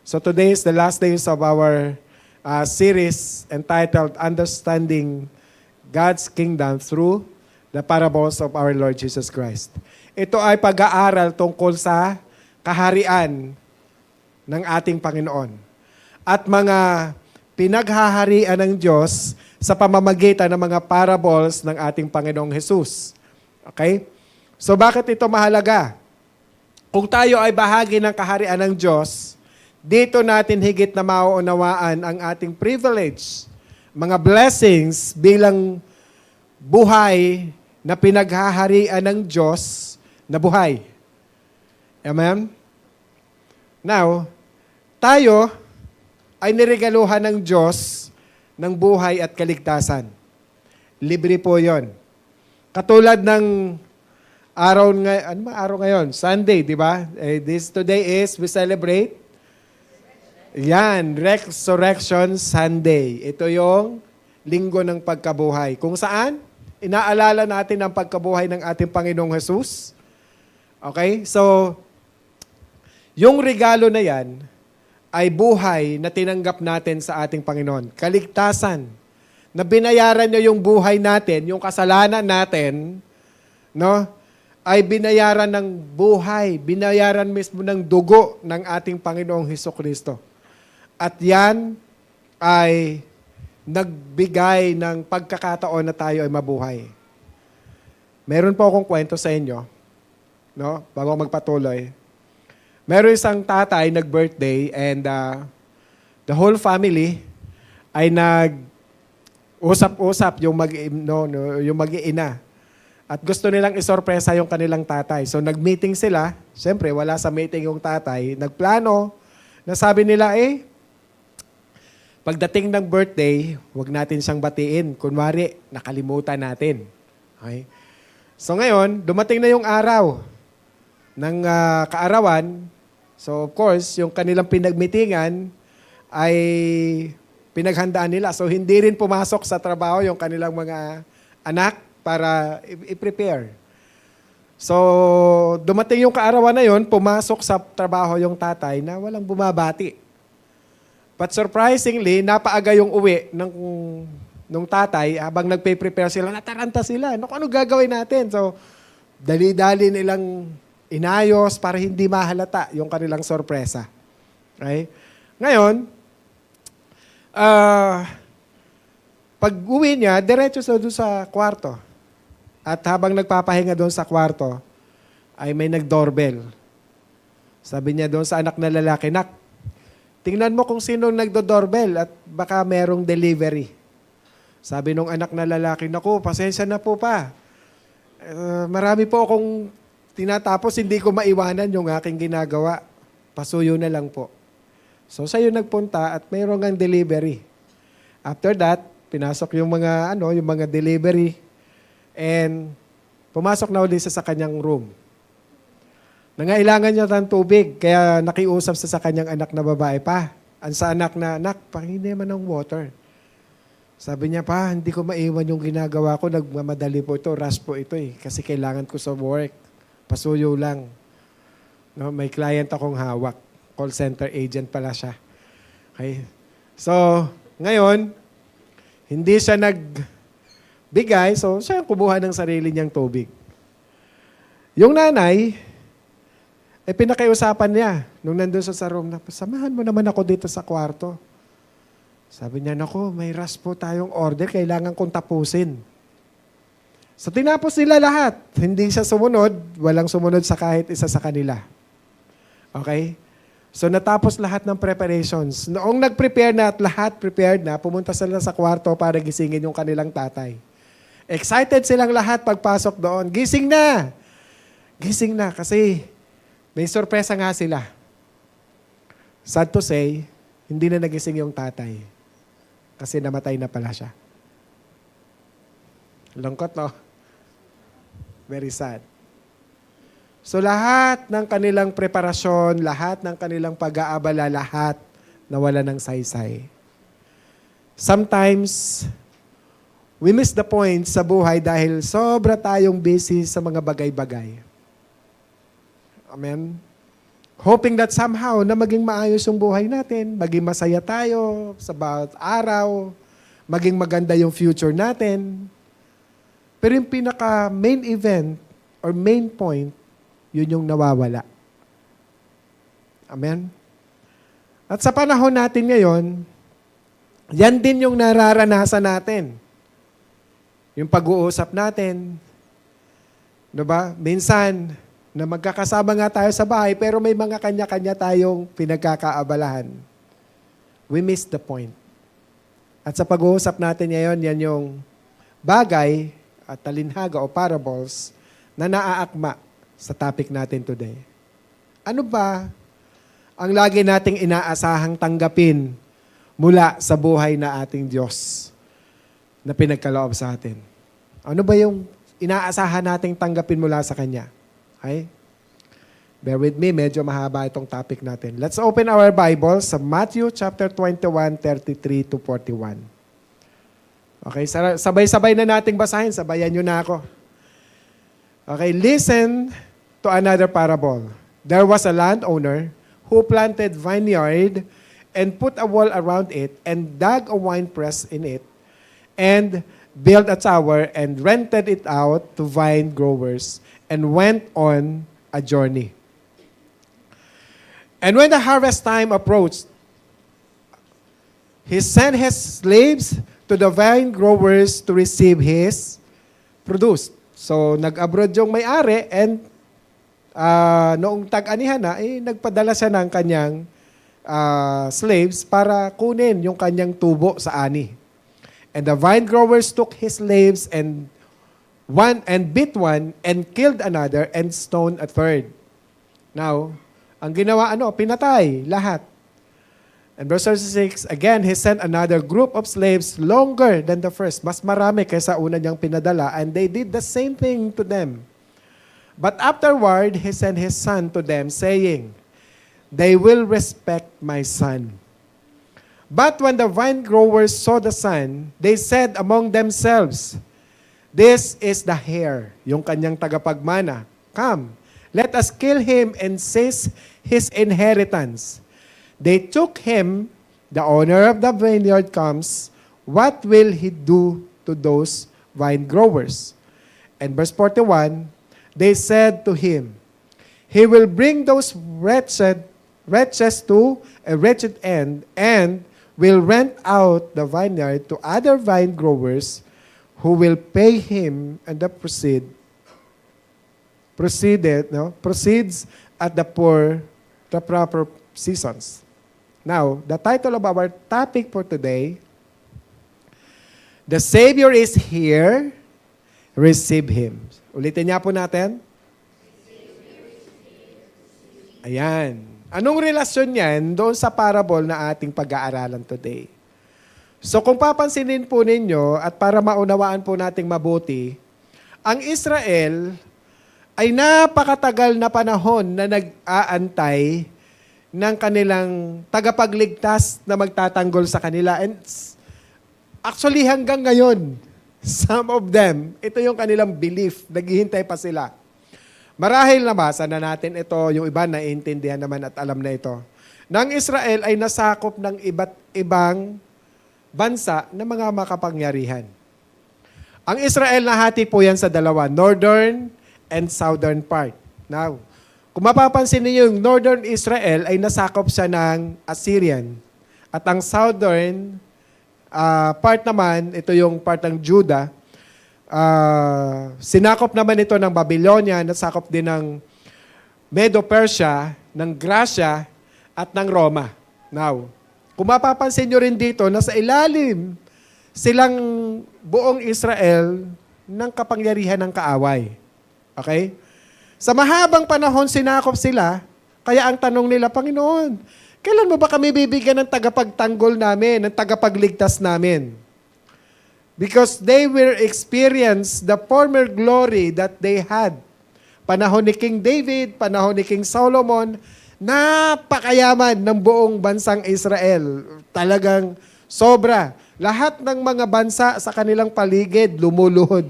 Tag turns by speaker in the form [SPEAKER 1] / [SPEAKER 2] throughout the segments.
[SPEAKER 1] So today is the last days of our series entitled Understanding God's Kingdom Through the Parables of Our Lord Jesus Christ. Ito ay pag-aaral tungkol sa kaharian ng ating Panginoon at mga pinaghaharian ng Diyos sa pamamagitan ng mga parables ng ating Panginoong Jesus. Okay? So bakit ito mahalaga? Kung tayo ay bahagi ng kaharian ng Diyos, dito natin higit na mauunawaan ang ating privilege, mga blessings bilang buhay na pinaghaharian ng Diyos na buhay. Amen? Now, tayo ay niregaluhan ng Diyos ng buhay at kaligtasan. Libre po yon. Katulad ng araw ngayon? Sunday, di ba? Today we celebrate Resurrection Sunday. Ito yung linggo ng pagkabuhay. Kung saan, inaalala natin ang pagkabuhay ng ating Panginoong Jesus. Okay? So, yung regalo na yan ay buhay na tinanggap natin sa ating Panginoon. Kaligtasan. Na binayaran niya yung buhay natin, yung kasalanan natin, no? Ay binayaran ng buhay, binayaran mismo ng dugo ng ating Panginoong Hesukristo. At yan ay nagbigay ng pagkakataon na tayo ay mabuhay. Meron po akong kwento sa inyo, no? Bago magpatuloy. Meron isang tatay nag-birthday and the whole family ay nag-usap-usap yung mag-iina. At gusto nilang isorpresa yung kanilang tatay. So nag-meeting sila. Siyempre, wala sa meeting yung tatay. Nagplano na sabi nila, pagdating ng birthday, huwag natin siyang batiin. Kunwari, nakalimutan natin. Okay? So ngayon, dumating na yung araw ng kaarawan. So of course, yung kanilang pinagmitingan ay pinaghandaan nila. So hindi rin pumasok sa trabaho yung kanilang mga anak para i-prepare. So dumating yung kaarawan na yon, pumasok sa trabaho yung tatay na walang bumabati. But surprisingly, napaaga yung uwi nung tatay habang nagpe-prepare sila, nataranta sila. Ano gagawin natin? So, dali-dali nilang inayos para hindi mahalata yung kanilang sorpresa. Okay? Ngayon, pag uwi niya, diretso sa doon sa kwarto. At habang nagpapahinga doon sa kwarto, ay may nag-doorbell. Sabi niya doon sa anak na lalaki, "Nak, tingnan mo kung sino nagdo-doorbell at baka merong delivery." Sabi nung anak na lalaki, "Naku, pasensya na po pa. Marami po akong tinatapos, hindi ko maiwanan yung aking ginagawa. Pasuyo na lang po." So sa'yo nagpunta at mayroong ang delivery. After that, pinasok yung mga delivery and pumasok na ulit sa kanyang room. Nangailangan niya ng tubig, kaya nakiusap sa kanyang anak na babae pa. Sa anak na, "Anak, pahingi naman ng water." Sabi niya, "Pa, hindi ko maiwan yung ginagawa ko. Nagmamadali po ito. Rush po ito kasi kailangan ko sa work. Pasuyo lang. No, may client akong hawak. Call center agent pala siya." Okay. So, ngayon, hindi siya nagbigay. So, siya ang kumuha ng sarili niyang tubig. Yung nanay, pinakiusapan niya nung nandun sa room na, "Samahan mo naman ako dito sa kwarto." Sabi niya, "Naku, may rush po tayong order. Kailangan kong tapusin." So tinapos nila lahat. Hindi siya sumunod. Walang sumunod sa kahit isa sa kanila. Okay? So natapos lahat ng preparations. Noong nag-prepare na at lahat prepared na, pumunta sila sa kwarto para gisingin yung kanilang tatay. Excited silang lahat pagpasok doon. Gising na! Gising na kasi may sorpresa nga sila. Sad to say, hindi na nagising yung tatay. Kasi namatay na pala siya. Lungkot, no? Very sad. So lahat ng kanilang preparasyon, lahat ng kanilang pag-aabala, lahat nawala ng saysay. Sometimes, we miss the point sa buhay dahil sobra tayong busy sa mga bagay-bagay. Amen? hoping that somehow na maging maayos yung buhay natin, maging masaya tayo sa bawat araw, maging maganda yung future natin. Pero yung pinaka main event or main point, yun yung nawawala. Amen? At sa panahon natin ngayon, yan din yung nararanasan natin. Yung pag-uusap natin, no ba? Minsan, na magkakasama nga tayo sa bahay, pero may mga kanya-kanya tayong pinagkakaabalahan. We miss the point. At sa pag-uusap natin ngayon, yan yung bagay at talinhaga o parables na naaakma sa topic natin today. Ano ba ang lagi nating inaasahang tanggapin mula sa buhay na ating Diyos na pinagkaloob sa atin? Ano ba yung inaasahan nating tanggapin mula sa Kanya? Okay? Bear with me, medyo mahaba itong topic natin. Let's open our Bible sa Matthew chapter 21, 33 to 41. Okay, sabay-sabay na nating basahin. Sabayan nyo na ako. Okay, listen to another parable. There was a landowner who planted vineyard and put a wall around it and dug a wine press in it and built a tower and rented it out to vine growers and went on a journey. And when the harvest time approached, he sent his slaves to the vine growers to receive his produce. So, nag-abroad yung may-ari and noong tag-anihan na, nagpadala siya ng kanyang slaves para kunin yung kanyang tubo sa ani. And the vine growers took his slaves and beat one and killed another and stoned a third. Now, ang ginawa, pinatay lahat. And verse 36, again, he sent another group of slaves longer than the first. Mas marami kaysa una niyang pinadala, and they did the same thing to them. But afterward, he sent his son to them, saying, they will respect my son. But when the vine growers saw the son, they said among themselves, this is the heir, yung kanyang tagapagmana. Come, let us kill him and seize his inheritance. They took him, the owner of the vineyard comes, what will he do to those vine growers? And verse 41, they said to him, he will bring those wretches to a wretched end and will rent out the vineyard to other vine growers who will pay him and the proceeds at the proper seasons. Now, the title of our topic for today, the Savior is here, receive Him. Ulitin niya po natin. Ayan. Anong relasyon niyan doon sa parable na ating pag-aaralan today? So kung papansinin po ninyo at para maunawaan po nating mabuti, ang Israel ay napakatagal na panahon na nag-aantay ng kanilang tagapagligtas na magtatanggol sa kanila. And actually hanggang ngayon, some of them, ito yung kanilang belief, naghihintay pa sila. Marahil nabasa na natin ito, yung iba naiintindihan naman at alam na ito. Nang Israel ay nasakop ng iba't ibang bansa na mga makapangyarihan. Ang Israel nahati po yan sa dalawa, northern and southern part. Now, kung mapapansin niyo yung northern Israel ay nasakop siya ng Assyrian. At ang southern part naman, ito yung part ng Judah, sinakop naman ito ng Babylonia, nasakop din ng Medo-Persia, ng Gracia, at ng Roma. Now, kung mapapansin nyo rin dito, nasa ilalim silang buong Israel ng kapangyarihan ng kaaway. Okay? Sa mahabang panahon, sinakop sila, kaya ang tanong nila, Panginoon, kailan mo ba kami bibigyan ng tagapagtanggol namin, ng tagapagligtas namin? Because they will experience the former glory that they had. Panahon ni King David, panahon ni King Solomon, napakayaman ng buong bansang Israel. Talagang sobra. Lahat ng mga bansa sa kanilang paligid lumuluhod.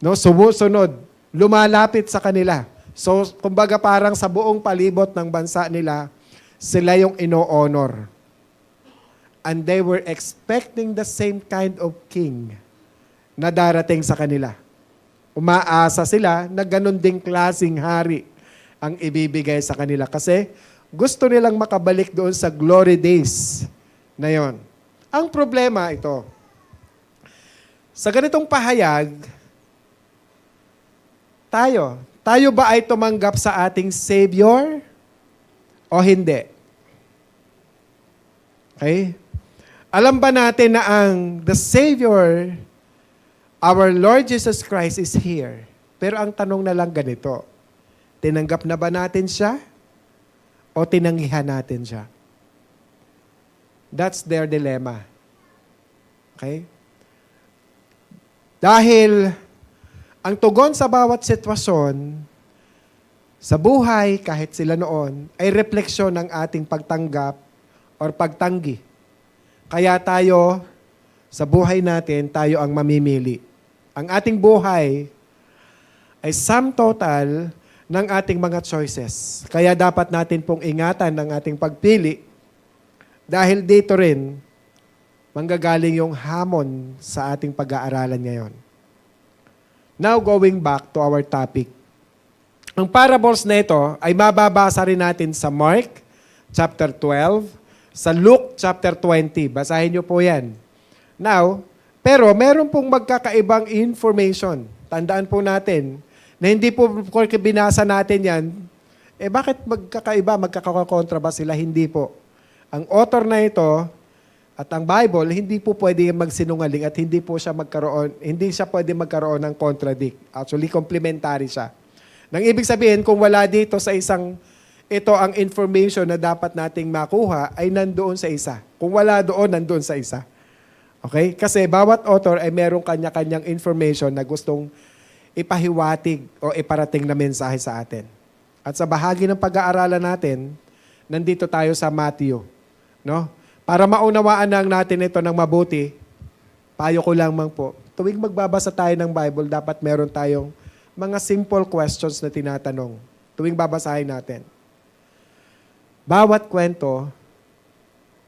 [SPEAKER 1] No, sumusunod, lumalapit sa kanila So, kumbaga parang sa buong palibot ng bansa nila, sila yung ino-honor. And they were expecting the same kind of king na darating sa kanila. Umaasa sila na ganun ding klaseng hari ang ibibigay sa kanila. Kasi gusto nilang makabalik doon sa glory days na yon. Ang problema ito, sa ganitong pahayag, tayo ba ay tumanggap sa ating Savior o hindi? Okay? Alam ba natin na ang the Savior, our Lord Jesus Christ is here. Pero ang tanong na lang ganito, tinanggap na ba natin siya o tinanggihan natin siya? That's their dilemma. Okay? Dahil ang tugon sa bawat sitwasyon sa buhay, kahit sila noon, ay refleksyon ng ating pagtanggap or pagtanggi. Kaya tayo, sa buhay natin, tayo ang mamimili. Ang ating buhay ay sum total ng ating mga choices. Kaya dapat natin pong ingatan ang ating pagpili dahil dito rin manggagaling yung hamon sa ating pag-aaralan ngayon. Now, going back to our topic. Ang parables na ito ay mababasa rin natin sa Mark chapter 12, sa Luke chapter 20. Basahin niyo po yan. Now, pero meron pong magkakaibang information. Tandaan po natin na hindi po porque binasa natin yan, bakit magkakaiba, magkakakontra ba sila? Hindi po. Ang author na ito at ang Bible, hindi po pwede magsinungaling at hindi siya pwede magkaroon ng contradict. Actually, complementary siya. Nang ibig sabihin, kung wala dito sa ito ang information na dapat nating makuha, ay nandoon sa isa. Kung wala doon, nandoon sa isa. Okay? Kasi bawat author ay merong kanya-kanyang information na gustong ipahiwatig o iparating na mensahe sa atin. At sa bahagi ng pag-aaralan natin, nandito tayo sa Matthew. No? Para maunawaan lang natin ito ng mabuti, payo ko lamang po, tuwing magbabasa tayo ng Bible, dapat meron tayong mga simple questions na tinatanong tuwing babasahin natin. Bawat kwento,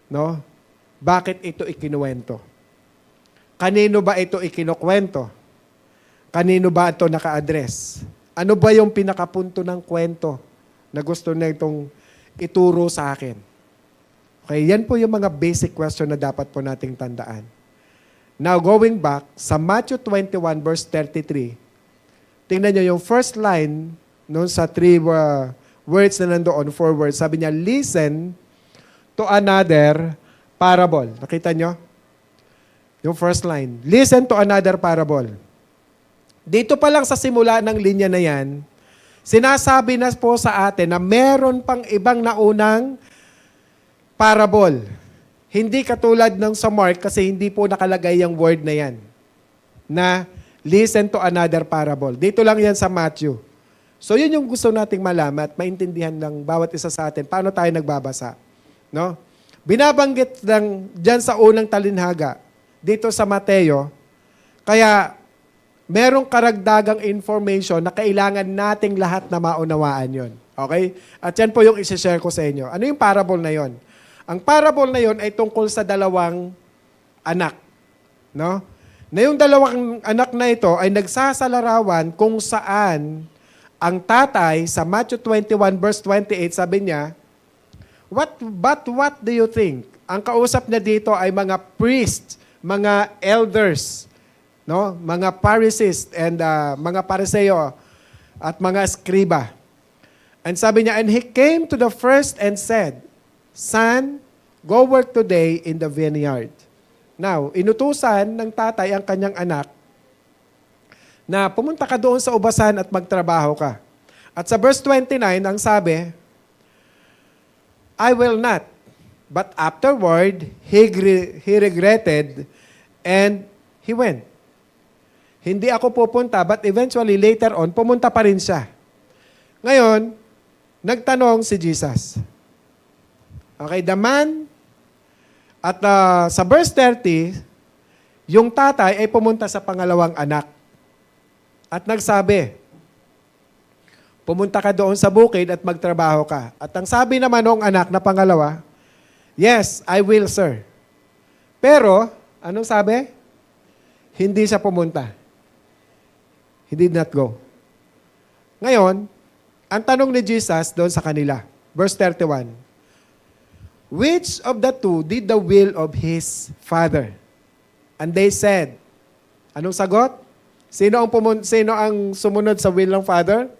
[SPEAKER 1] no? Bakit ito ikinuwento? Kanino ba ito ikinukwento? Kanino ba ito naka-address? Ano ba yung pinakapunto ng kwento na gusto na itong ituro sa akin? Okay, yan po yung mga basic question na dapat po nating tandaan. Now, going back, sa Matthew 21 verse 33, tingnan nyo yung first line noon sa 3 words na nandoon, 4 words. Sabi niya, listen to another parable. Nakita nyo? Yung first line. Listen to another parable. Dito pa lang sa simula ng linya na yan, sinasabi na po sa atin na meron pang ibang naunang parable. Hindi katulad ng sa Mark kasi hindi po nakalagay yung word na yan. Na listen to another parable. Dito lang yan sa Matthew. So yun yung gusto nating malaman at maintindihan ng bawat isa sa atin. Paano tayo nagbabasa? No? Binabanggit lang dyan sa unang talinhaga, dito sa Mateo, kaya merong karagdagang information na kailangan nating lahat na maunawaan yon. Okay? At yan po yung isi-share ko sa inyo. Ano yung parable na yon? Ang parable na yon ay tungkol sa dalawang anak. No? Na yung dalawang anak na ito ay nagsasalarawan kung saan ang tatay sa Matthew 21 verse 28 sabi niya, what do you think? Ang kausap niya dito ay mga priests, mga elders, no? Mga Pharisees and mga Pariseo at mga Skriba. And sabi niya, and he came to the first and said, Son, go work today in the vineyard. Now, inutusan ng tatay ang kanyang anak na pumunta ka doon sa ubasan at magtrabaho ka. At sa verse 29, ang sabi, I will not. But afterward, he regretted and he went. Hindi ako pupunta, but eventually later on, pumunta pa rin siya. Ngayon, nagtanong si Jesus. Okay, the man, at sa verse 30, yung tatay ay pumunta sa pangalawang anak. At nagsabi, Pumunta ka doon sa bukid at magtrabaho ka. At ang sabi naman ng anak na pangalawa, yes, I will, sir. Pero, anong sabi? Hindi siya pumunta. He did not go. Ngayon, ang tanong ni Jesus doon sa kanila, verse 31, which of the two did the will of his father? And they said, anong sagot? Sino ang sumunod sa will ng father?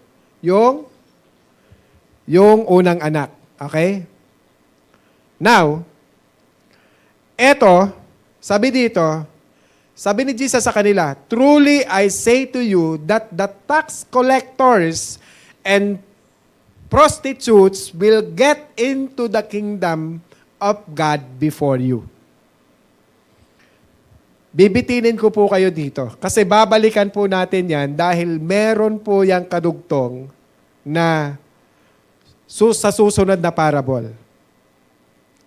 [SPEAKER 1] Yung unang anak. Okay? Now, sabi ni Jesus sa kanila, truly I say to you that the tax collectors and prostitutes will get into the kingdom of God before you. Bibitinin ko po kayo dito kasi babalikan po natin yan dahil meron po yung kadugtong na sa susunod na parable.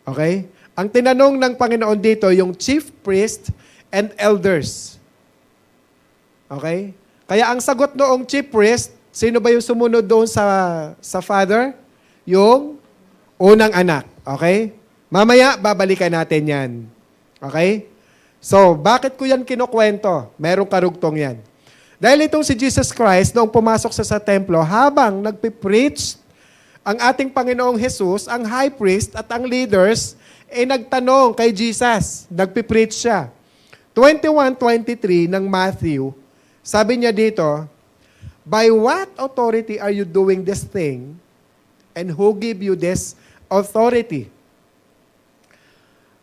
[SPEAKER 1] Okay? Ang tinanong ng Panginoon dito, yung chief priest and elders. Okay? Kaya ang sagot noong chief priest, sino ba yung sumunod doon sa father? Yung unang anak. Okay? Mamaya, babalikan natin yan. Okay? So, bakit ko yan kinukwento? Merong karugtong yan. Dahil itong si Jesus Christ, noong pumasok sa templo, habang nagpipreach ang ating Panginoong Jesus, ang high priest at ang leaders, nagtanong kay Jesus. Nagpipreach siya. 21:23 ng Matthew, sabi niya dito, by what authority are you doing this thing? And who give you this authority?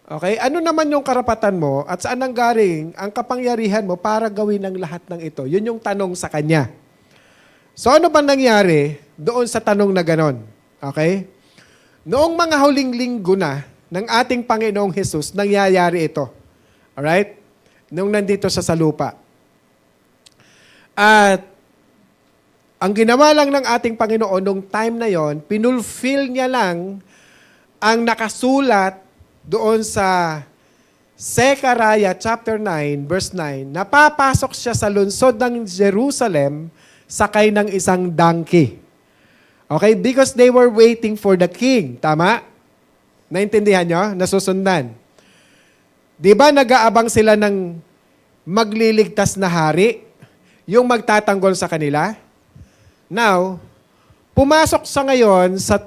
[SPEAKER 1] Okay, ano naman yung karapatan mo at saan nanggaling ang kapangyarihan mo para gawin ang lahat ng ito? Yun yung tanong sa kanya. So ano ba nangyari doon sa tanong na ganon? Okay? Noong mga huling linggo na ng ating Panginoong Jesus, nangyayari ito. Alright? Nung nandito siya sa lupa. At ang ginawa lang ng ating Panginoon nung time na yon, pinulfill niya lang ang nakasulat doon sa Zechariah chapter 9, verse 9, napapasok siya sa lungsod ng Jerusalem sakay ng isang donkey. Okay? Because they were waiting for the king. Tama? Naintindihan nyo? Nasusundan. Di ba nag-aabang sila ng magliligtas na hari? Yung magtatanggol sa kanila? Now, pumasok sa ngayon sa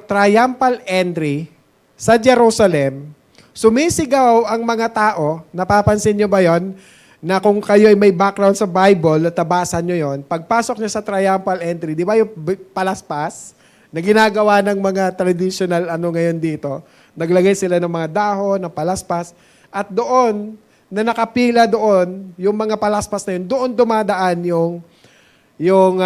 [SPEAKER 1] triumphal entry sa Jerusalem, sumisigaw ang mga tao, napapansin nyo ba yon? Na kung kayo ay may background sa Bible, natabasan nyo yon, pagpasok nyo sa triumphal entry, di ba yung palaspas na ginagawa ng mga traditional ngayon dito, naglagay sila ng mga dahon, ng palaspas, at doon, na nakapila doon, yung mga palaspas na yun, doon dumadaan yung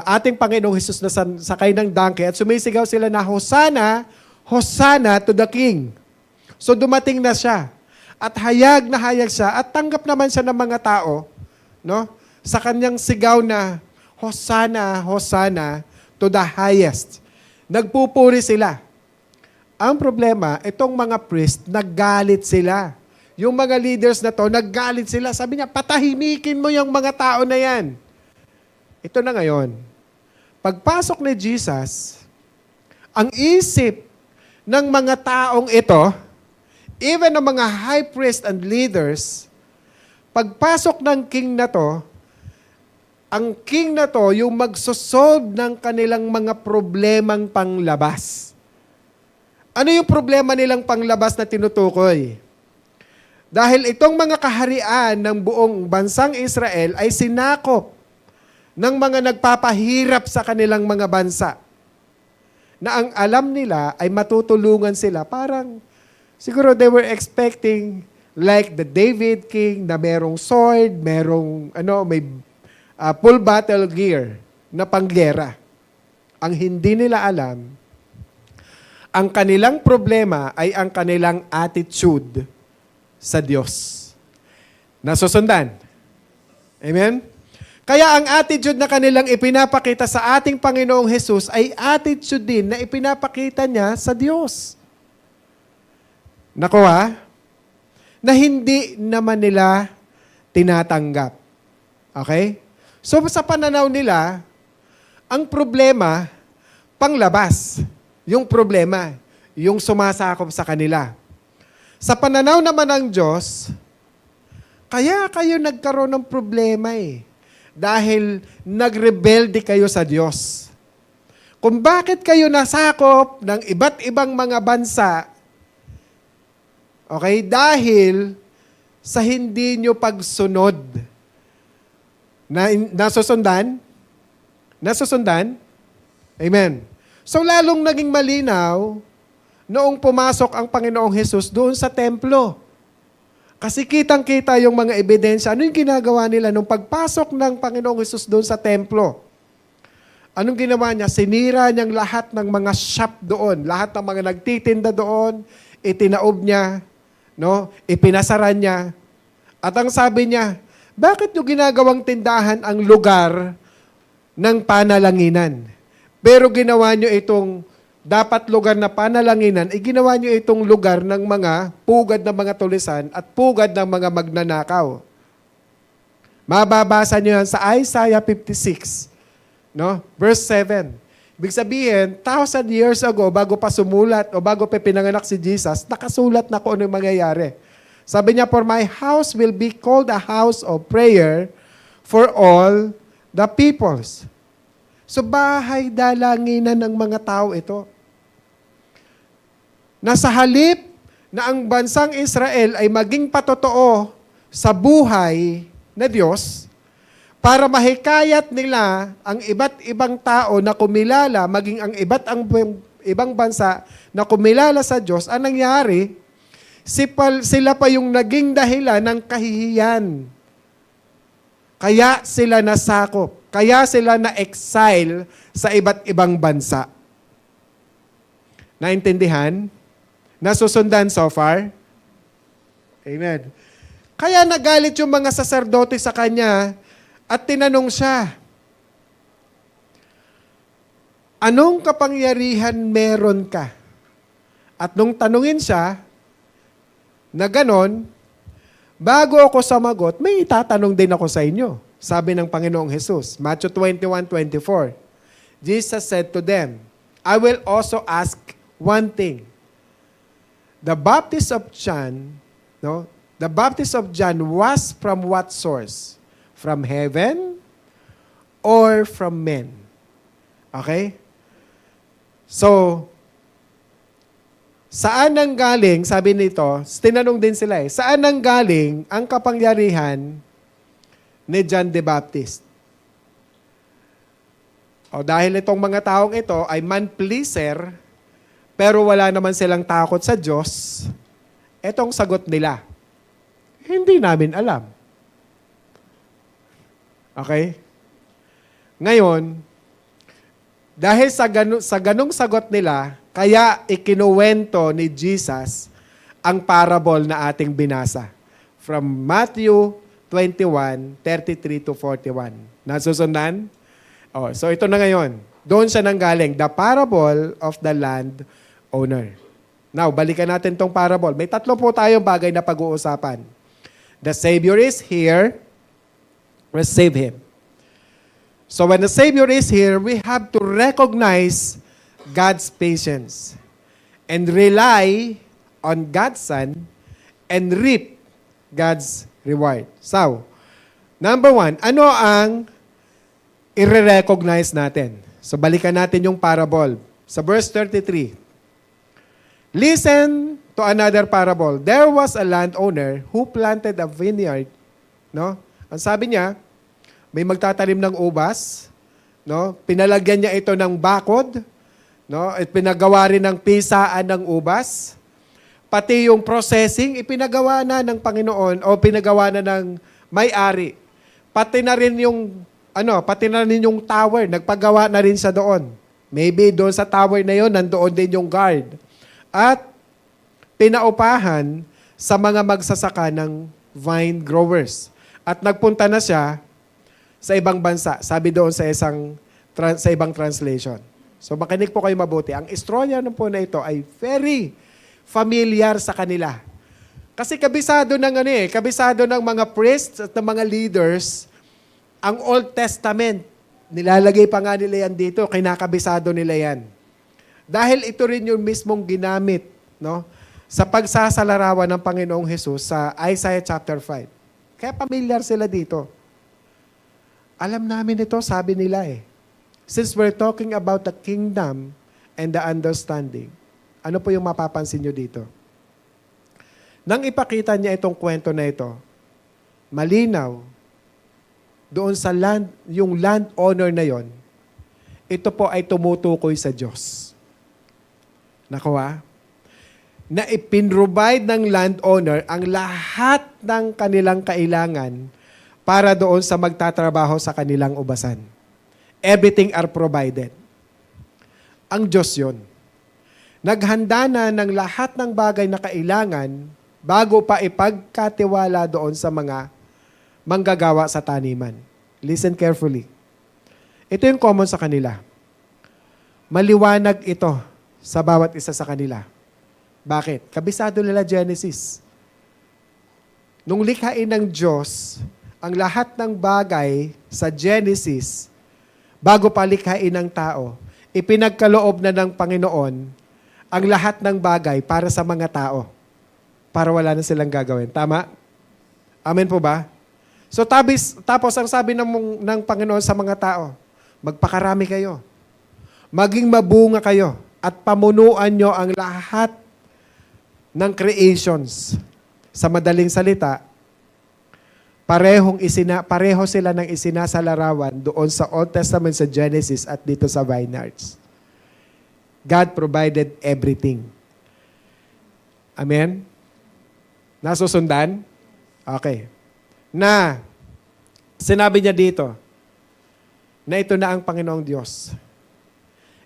[SPEAKER 1] ating Panginoong Jesus na sakay ng donkey at sumisigaw sila na Hosanna, Hosanna to the King. So dumating na siya. At hayag na hayag siya at tanggap naman siya ng mga tao, no? Sa kanyang sigaw na Hosanna, Hosanna to the highest. Nagpupuri sila. Ang problema, itong mga priest, naggalit sila. Yung mga leaders na to, naggalit sila. Sabi niya, patahimikin mo yung mga tao na yan. Ito na ngayon. Pagpasok ni Jesus, ang isip ng mga taong ito, even ng mga high priest and leaders, pagpasok ng king na to, ang king na to yung magsosolve ng kanilang mga problemang panglabas. Ano yung problema nilang panglabas na tinutukoy? Dahil itong mga kaharian ng buong bansang Israel ay sinakop ng mga nagpapahirap sa kanilang mga bansa, na ang alam nila ay matutulungan sila. Parang, siguro they were expecting like the David King na merong sword, merong may full battle gear na panggera. Ang hindi nila alam, ang kanilang problema ay ang kanilang attitude sa Diyos. Nasusundan? Amen? Kaya ang attitude na kanilang ipinapakita sa ating Panginoong Jesus ay attitude din na ipinapakita niya sa Diyos. Nakuha? Na hindi naman nila tinatanggap. Okay? So sa pananaw nila, Ang problema, panglabas. Yung problema, yung sumasakop sa kanila. Sa pananaw naman ng Diyos, kaya kayo nagkaroon ng problema eh. Dahil nagrebelde kayo sa Diyos. Kung bakit kayo nasakop ng iba't ibang mga bansa, okay, dahil sa hindi nyo pagsunod. Nasusundan? Nasusundan? Amen. So lalong naging malinaw noong pumasok ang Panginoong Hesus doon sa templo. Kasi kitang-kita yung mga ebidensya. Ano yung ginagawa nila nung pagpasok ng Panginoong Hesus doon sa templo? Anong ginawa niya? Sinira niyang lahat ng mga shop doon. Lahat ng mga nagtitinda doon, itinaob niya, no? Ipinasaran niya. At ang sabi niya, bakit niyo ginagawang tindahan ang lugar ng panalanginan? Pero ginawa niyo itong dapat lugar na panalanginan, ginawa niyo itong lugar ng mga pugad ng mga tulisan at pugad ng mga magnanakaw. Mababasa niyo yan sa Isaiah 56, no? Verse 7. Ibig sabihin, 1,000 years ago, bago pa sumulat o bago pa pinanganak si Jesus, nakasulat na kung ano yung mangyayari. Sabi niya, for my house will be called a house of prayer for all the peoples. So bahay dalanginan ng mga tao ito. Nasa halip na ang bansang Israel ay maging patotoo sa buhay na Diyos, para mahikayat nila ang iba't ibang tao na kumilala, maging ang ibang bansa na kumilala sa Diyos, ang nangyari, sila pa yung naging dahilan ng kahihiyan. Kaya sila nasakop. Kaya sila na-exile sa iba't ibang bansa. Naintindihan? Nasusundan so far? Amen. Kaya nagalit yung mga saserdote sa kanya at tinanong siya, anong kapangyarihan meron ka? At nung tanungin siya, na ganon, bago ako sumagot, may itatanong din ako sa inyo. Sabi ng Panginoong Jesus, Matthew 21:24. Jesus said to them, I will also ask one thing. The baptism of John, no? The baptism of John was from what source? From heaven or from men? Okay? So, saan nang galing, sabi nito, tinanong din sila saan nang galing ang kapangyarihan ni John the Baptist? O dahil itong mga taong ito ay man-pleaser, pero wala naman silang takot sa Diyos, etong sagot nila, hindi namin alam. Okay? Ngayon, dahil sa ganung sagot nila, kaya ikinuwento ni Jesus ang parable na ating binasa. From Matthew 21:33 to 41. Nasusundan? So ito na ngayon. Doon siya nanggaling. The parable of the land owner. Now, balikan natin tong parable. May tatlo po tayong bagay na pag-uusapan. The Savior is here. Receive Him. So when the Savior is here, we have to recognize God's patience and rely on God's Son and reap God's reward. So, number 1, ano ang i-recognize natin? So, balikan natin yung parable. Sa verse 33, listen to another parable. There was a landowner who planted a vineyard. No? Ang sabi niya, may magtatanim ng ubas. No? Pinalagyan niya ito ng bakod. No? At pinagawa rin ng pisaan ng ubas. Pati yung processing, ipinagawa na ng Panginoon o pinagawa na ng may-ari. Pati na rin yung tower, nagpagawa na rin siya doon. Maybe doon sa tower na yon, nandoon din yung guard. At pinaupahan sa mga magsasaka ng vine growers. At nagpunta na siya sa ibang bansa. Sabi doon sa ibang translation. So makinig po kayo mabuti. Ang istorya po na ito ay very familiar sa kanila. Kasi kabisado ng mga priests at ng mga leaders ang Old Testament. Nilalagay pa nga nila yan dito, kinakabisado nila yan. Dahil ito rin yung mismong ginamit, no, sa pagsasalarawan ng Panginoong Hesus sa Isaiah chapter 5. Kaya familiar sila dito. Alam namin ito, sabi nila eh. Since we're talking about the kingdom and the understanding, ano po yung mapapansin nyo dito? Nang ipakita niya itong kwento na ito, malinaw, doon sa land, yung land owner na yon, ito po ay tumutukoy sa Diyos. Nakuha? Na ipinrovide ng landowner ang lahat ng kanilang kailangan para doon sa magtatrabaho sa kanilang ubasan. Everything are provided. Ang Diyos yun. Naghanda na ng lahat ng bagay na kailangan bago pa ipagkatiwala doon sa mga manggagawa sa taniman. Listen carefully. Ito yung common sa kanila. Maliwanag ito sa bawat isa sa kanila. Bakit? Kabisado nila Genesis. Nung likhain ng Diyos, ang lahat ng bagay sa Genesis, bago pa likhain ng tao, ipinagkaloob na ng Panginoon ang lahat ng bagay para sa mga tao. Para wala na silang gagawin. Tama? Amen po ba? So tapos ang sabi ng Panginoon sa mga tao, magpakarami kayo. Maging mabunga kayo at pamunuan nyo ang lahat ng creations. Sa madaling salita, pareho sila ng isinasalarawan doon sa Old Testament sa Genesis at dito sa Vineyards. God provided everything. Amen? Nasusundan? Okay. Na sinabi niya dito na ito na ang Panginoong Diyos.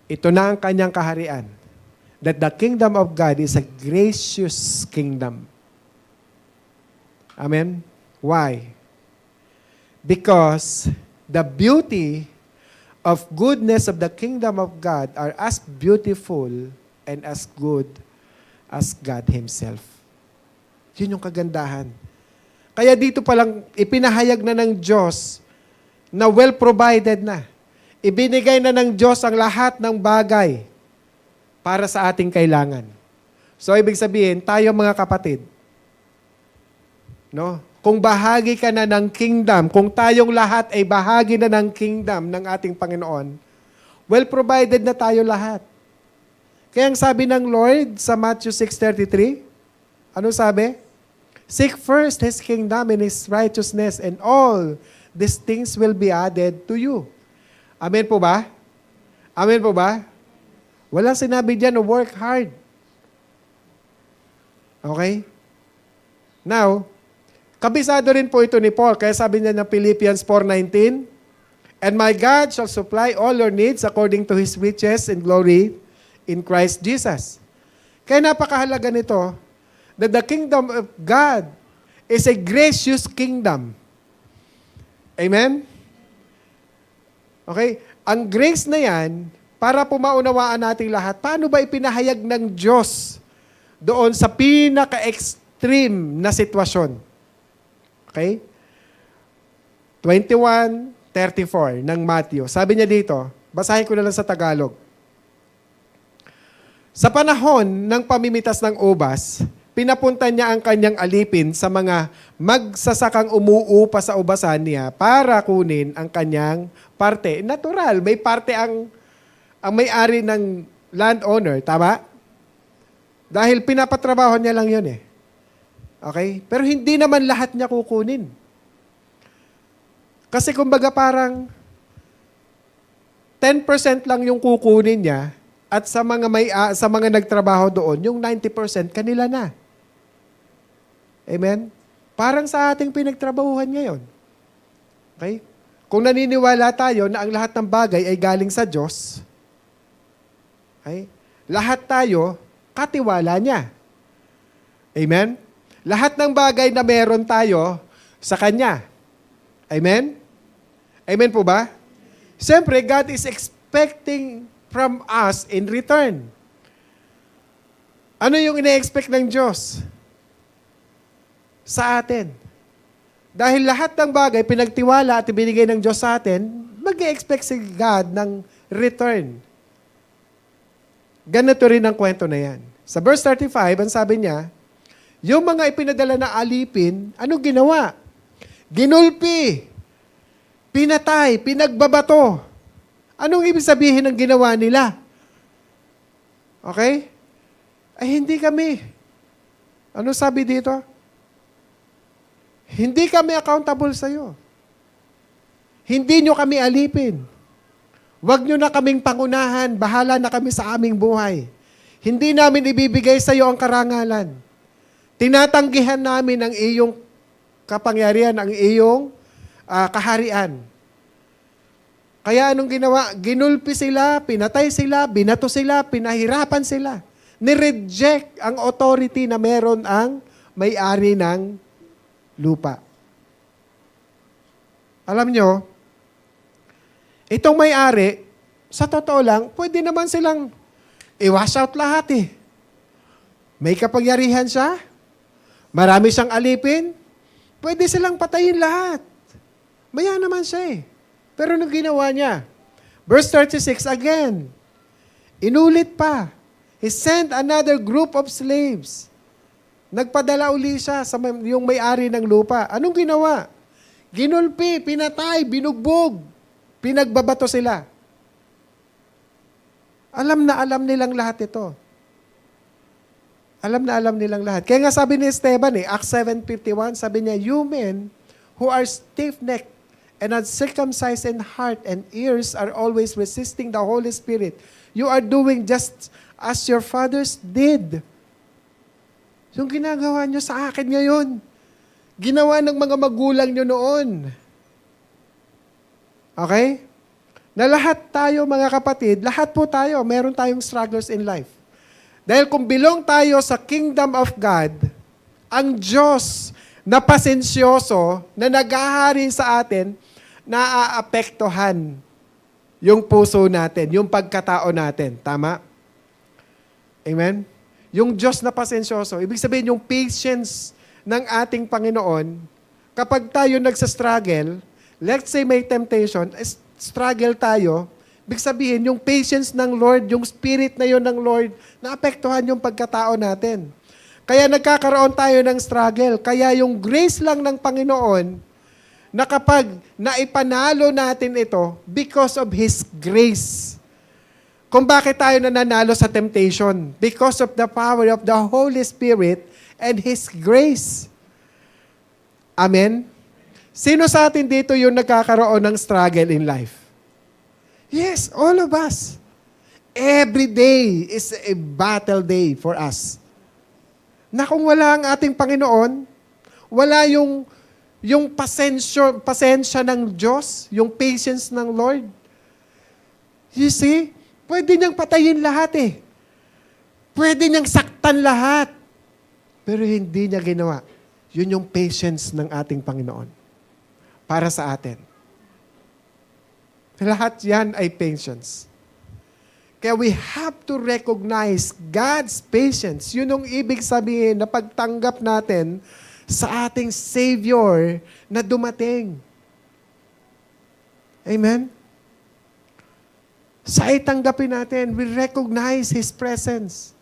[SPEAKER 1] Ito na ang kanyang kaharian. That the kingdom of God is a gracious kingdom. Amen? Why? Because the beauty of goodness of the kingdom of God are as beautiful and as good as God Himself. Yun yung kagandahan. Kaya dito palang ipinahayag na ng Diyos na well-provided na. Ibinigay na ng Diyos ang lahat ng bagay para sa ating kailangan. So, ibig sabihin, tayo mga kapatid, no? Kung bahagi ka na ng kingdom, kung tayong lahat ay bahagi na ng kingdom ng ating Panginoon, well-provided na tayo lahat. Kaya ang sabi ng Lord sa Matthew 6:33, ano sabi? Seek first His kingdom and His righteousness, and all these things will be added to you. Amen po ba? Amen po ba? Walang sinabi dyan, work hard. Okay? Now, kabisado rin po ito ni Paul, kaya sabi niya ng Philippians 4:19, and my God shall supply all your needs according to His riches and glory in Christ Jesus. Kaya napakahalaga nito, that the kingdom of God is a gracious kingdom. Amen? Okay? Ang grace na yan, para po maunawaan natin lahat, paano ba ipinahayag ng Diyos doon sa pinaka-extreme na sitwasyon? Okay? 21:34 ng Matthew. Sabi niya dito, basahin ko na lang sa Tagalog. Sa panahon ng pamimitas ng ubas, pinapunta niya ang kanyang alipin sa mga magsasakang umuupa sa ubasan niya para kunin ang kanyang parte. Natural, may parte ang may-ari ng landowner, tama? Dahil pinapatrabaho niya lang yun eh. Okay? Pero hindi naman lahat niya kukunin. Kasi kumbaga parang 10% lang yung kukunin niya at sa mga nagtrabaho doon, yung 90% kanila na. Amen? Parang sa ating pinagtrabahuhan ngayon. Okay? Kung naniniwala tayo na ang lahat ng bagay ay galing sa Diyos, okay? Lahat tayo, katiwala niya. Amen? Lahat ng bagay na meron tayo sa Kanya. Amen? Amen po ba? Siyempre, God is expecting from us in return. Ano yung ina-expect ng Diyos sa atin? Dahil lahat ng bagay pinagtiwala at ibinigay ng Diyos sa atin, mag-expect si God ng return. Ganito rin ang kwento na yan. Sa verse 35, ang sabi niya, yung mga ipinadala na alipin, anong ginawa? Ginulpi, pinatay, pinagbabato. Anong ibig sabihin ng ginawa nila? Okay? Ay hindi kami. Ano sabi dito? Hindi kami accountable sa iyo. Hindi nyo kami alipin. Huwag nyo na kaming pangunahan. Bahala na kami sa aming buhay. Hindi namin ibibigay sa iyo ang karangalan. Tinatanggihan namin ang iyong kapangyarihan, ang iyong kaharian. Kaya anong ginawa? Ginulpi sila, pinatay sila, binato sila, pinahirapan sila. Nireject ang authority na meron ang may-ari ng lupa. Alam nyo, itong may-ari, sa totoo lang, pwede naman silang i-wash out lahat eh. May kapangyarihan siya, marami siyang alipin, pwede silang patayin lahat. Maya naman siya eh. Pero nung ginawa niya, verse 36 again, inulit pa. He sent another group of slaves. Nagpadala uli siya sa yung may-ari ng lupa. Anong ginawa? Ginulpi, pinatay, binugbog, pinagbabato sila. Alam na alam nilang lahat ito. Alam na alam nilang lahat. Kaya nga sabi ni Esteban Acts 7:51, sabi niya, you men who are stiff-necked and uncircumcised in heart and ears are always resisting the Holy Spirit. You are doing just as your fathers did. Yung ginagawa nyo sa akin ngayon, ginawa ng mga magulang nyo noon. Okay? Na lahat tayo, mga kapatid, lahat po tayo, meron tayong struggles in life. Dahil kung belong tayo sa kingdom of God, ang Diyos na pasensyoso, na naghahari sa atin, naaapektuhan yung puso natin, yung pagkatao natin. Tama? Amen? Yung Diyos na pasensyoso, ibig sabihin yung patience ng ating Panginoon, kapag tayo nagsa-struggle, let's say may temptation, struggle tayo, ibig sabihin, yung patience ng Lord, yung spirit na yun ng Lord, naapektuhan yung pagkatao natin. Kaya nagkakaroon tayo ng struggle. Kaya yung grace lang ng Panginoon, na kapag naipanalo natin ito, because of His grace. Kung bakit tayo nananalo sa temptation? Because of the power of the Holy Spirit and His grace. Amen? Sino sa atin dito yung nagkakaroon ng struggle in life? Yes, all of us. Every day is a battle day for us. Na kung wala ang ating Panginoon, wala yung pasensya ng Diyos, yung patience ng Lord. You see, pwede niyang patayin lahat eh. Pwede niyang saktan lahat. Pero hindi niya ginawa. Yun yung patience ng ating Panginoon para sa atin. Lahat yan ay patience. Kaya we have to recognize God's patience. Yun yung ibig sabihin na pagtanggap natin sa ating Savior na dumating. Amen? Sa itanggapin natin, we recognize His presence.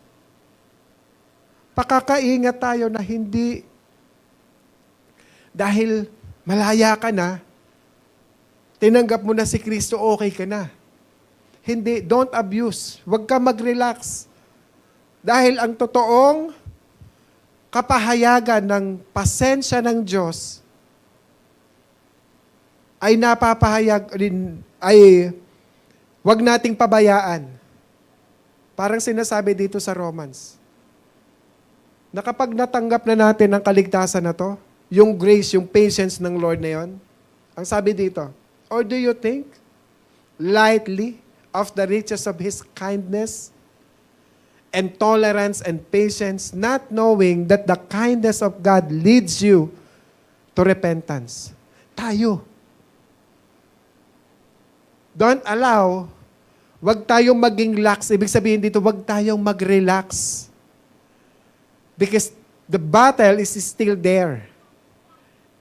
[SPEAKER 1] Pakakaingat tayo na hindi dahil malaya ka na, tinanggap mo na si Kristo, okay ka na. Hindi, don't abuse. Huwag ka mag-relax. Dahil ang totoong kapahayagan ng pasensya ng Diyos ay napapahayag rin, ay huwag nating pabayaan. Parang sinasabi dito sa Romans, na kapag natanggap na natin ang kaligtasan na to, yung grace, yung patience ng Lord na yon, ang sabi dito, or do you think lightly of the riches of His kindness and tolerance and patience, not knowing that the kindness of God leads you to repentance? Tayo. Don't allow, wag tayong maging lax. Ibig sabihin dito, wag tayong mag-relax. Because the battle is still there.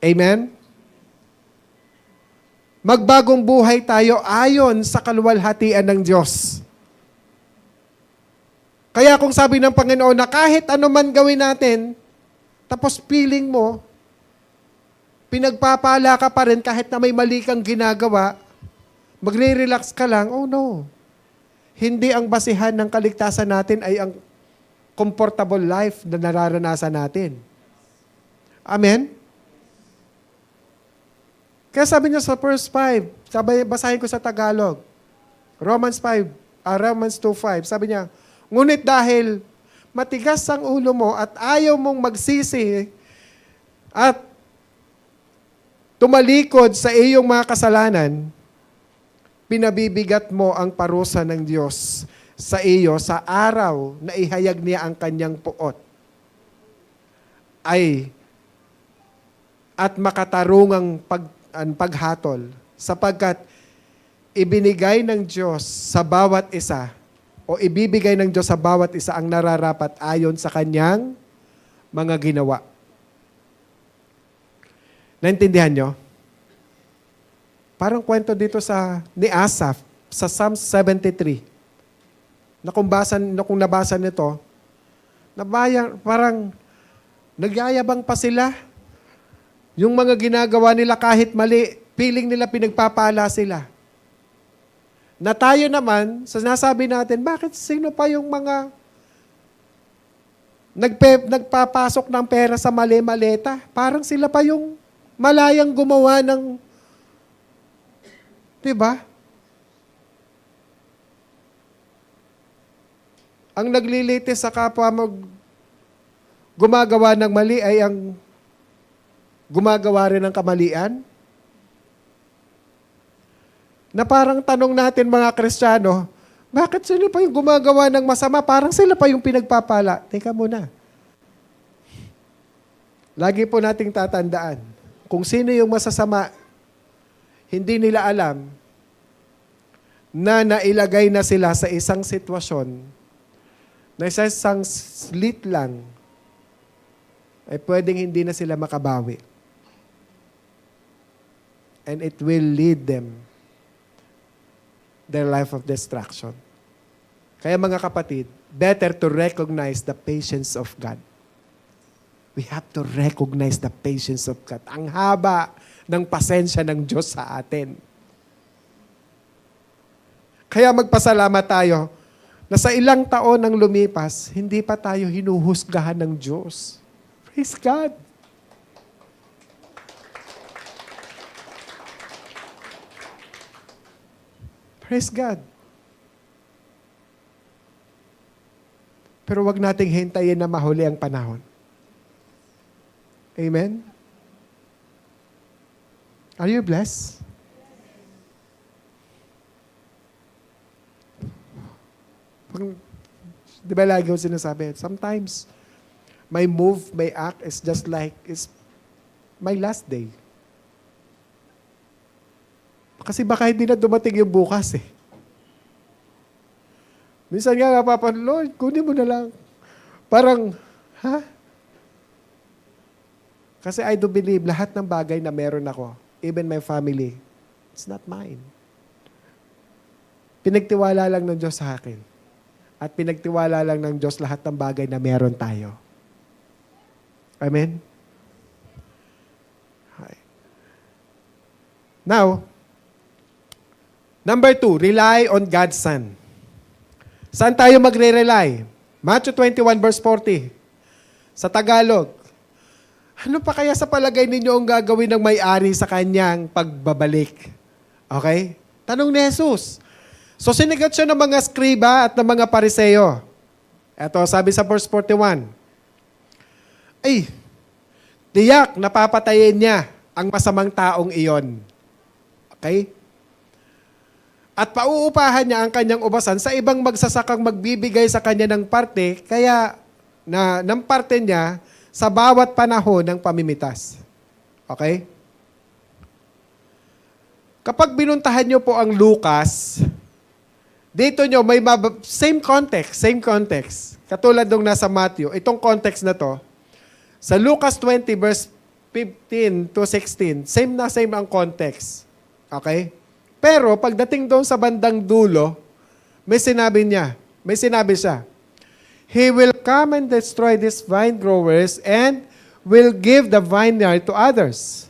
[SPEAKER 1] Amen? Magbagong buhay tayo ayon sa kaluwalhatian ng Diyos. Kaya kung sabi ng Panginoon na kahit ano man gawin natin, tapos feeling mo, pinagpapala ka pa rin kahit na may mali kang ginagawa, magre-relax ka lang, oh no. Hindi ang basihan ng kaligtasan natin ay ang comfortable life na nararanasan natin. Amen? Kaya sabi niya sa verse 5, basahin ko sa Tagalog, Romans 2:5, sabi niya, ngunit dahil matigas ang ulo mo at ayaw mong magsisi at tumalikod sa iyong mga kasalanan, pinabibigat mo ang parusa ng Diyos sa iyo sa araw na ihayag niya ang kanyang puot at makatarungang paghatol sapagkat ibinigay ng Diyos sa bawat isa o ibibigay ng Diyos sa bawat isa ang nararapat ayon sa kanyang mga ginawa. Naintindihan nyo? Parang kwento dito ni Asaph sa Psalm 73. Na kung nabasa nito, parang nagyayabang pa sila. Yung mga ginagawa nila kahit mali, feeling nila pinagpapala sila. Na tayo naman, sinasabi natin, bakit sino pa yung mga nagpapasok ng pera sa mali-maleta? Parang sila pa yung malayang gumawa ng, di ba? Ang naglilitis sa kapwa gumagawa ng mali ay ang gumagawa rin ng kamalian? Na parang tanong natin mga Kristiyano, bakit sila pa yung gumagawa ng masama? Parang sila pa yung pinagpapala. Teka muna. Lagi po nating tatandaan, kung sino yung masasama, hindi nila alam na nailagay na sila sa isang sitwasyon na isang slit lang ay pwedeng hindi na sila makabawi. And it will lead them their life of destruction. Kaya mga kapatid, better to recognize the patience of God. We have to recognize the patience of God. Ang haba ng pasensya ng Diyos sa atin. Kaya magpasalamat tayo na sa ilang taon ng lumipas, hindi pa tayo hinuhusgahan ng Diyos. Praise God. Praise God. Pero wag nating hintayin na mahuli ang panahon. Amen? Are you blessed? Di ba lagi ko sinasabi, sometimes my move, my act is just like, is my last day. Kasi baka hindi na dumating yung bukas eh. Minsan nga napapan, Lord, kunin mo na lang. Parang, ha? Kasi I do believe lahat ng bagay na meron ako, even my family, it's not mine. Pinagtiwala lang ng Diyos sa akin. At pinagtiwala lang ng Diyos lahat ng bagay na meron tayo. Amen? Okay. Now, number 2, rely on God's Son. Saan tayo magre-rely? Matthew 21 verse 40. Sa Tagalog, ano pa kaya sa palagay ninyo ang gagawin ng may-ari sa kanyang pagbabalik? Okay? Tanong ni Jesus. So sinigat siya ng mga skriba at ng mga pariseo. Eto, sabi sa verse 41. Ay, tiyak napapatayin niya ang masamang taong iyon. Okay? At pauupahan niya ang kanyang ubasan sa ibang magsasakang magbibigay sa kanya ng parte, kaya ng parte niya sa bawat panahon ng pamimitas. Okay? Kapag binuntahan niyo po ang Lucas, dito nyo may same context. Katulad nung nasa Matthew, itong context na to, sa Lucas 20 verse 15 to 16, same ang context. Okay? Pero pagdating doon sa bandang dulo, may sinabi siya, He will come and destroy these vine growers and will give the vineyard to others.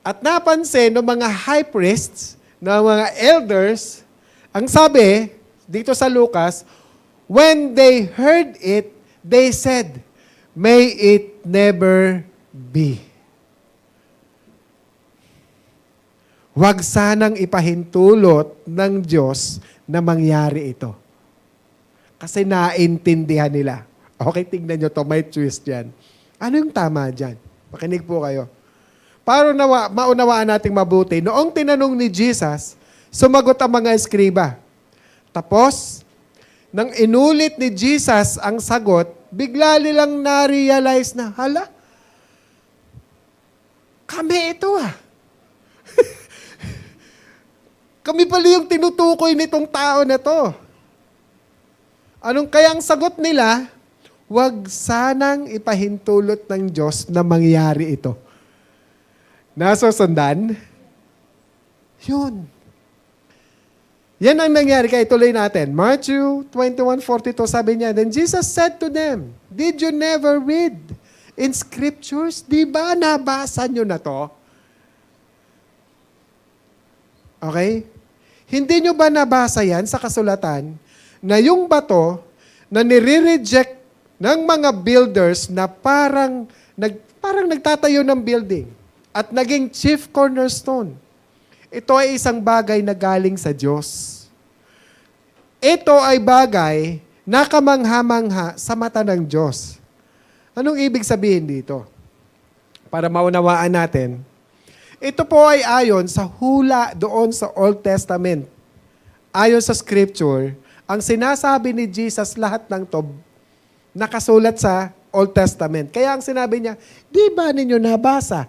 [SPEAKER 1] At napansin ng mga high priests, ng mga elders, ang sabi dito sa Lucas, when they heard it, they said, may it never be. Huwag sanang ipahintulot ng Diyos na mangyari ito. Kasi naintindihan nila. Okay, tingnan nyo to, may twist yan. Ano yung tama dyan? Makinig po kayo. Para maunawaan nating mabuti, noong tinanong ni Jesus, sumagot ang mga eskriba. Tapos, nang inulit ni Jesus ang sagot, bigla nilang na-realize na, hala, kami ito Kami pala yung tinutukoy nitong tao na to. Anong kayang sagot nila? Huwag sanang ipahintulot ng Diyos na mangyari ito. Nasusundan? Yun. Yan ang nangyari. Kaya tuloy natin. Matthew 21:42, sabi niya, Then Jesus said to them, Did you never read in scriptures? Di ba nabasa nyo na to? Okay? Hindi nyo ba nabasa yan sa kasulatan na yung bato na nire-reject ng mga builders na parang nagtatayo ng building at naging chief cornerstone. Ito ay isang bagay na galing sa Diyos. Ito ay bagay na kamangha-mangha sa mata ng Diyos. Anong ibig sabihin dito? Para maunawaan natin, ito po ay ayon sa hula doon sa Old Testament. Ayon sa Scripture, ang sinasabi ni Jesus lahat ng to nakasulat sa Old Testament. Kaya ang sinabi niya, di ba ninyo nabasa?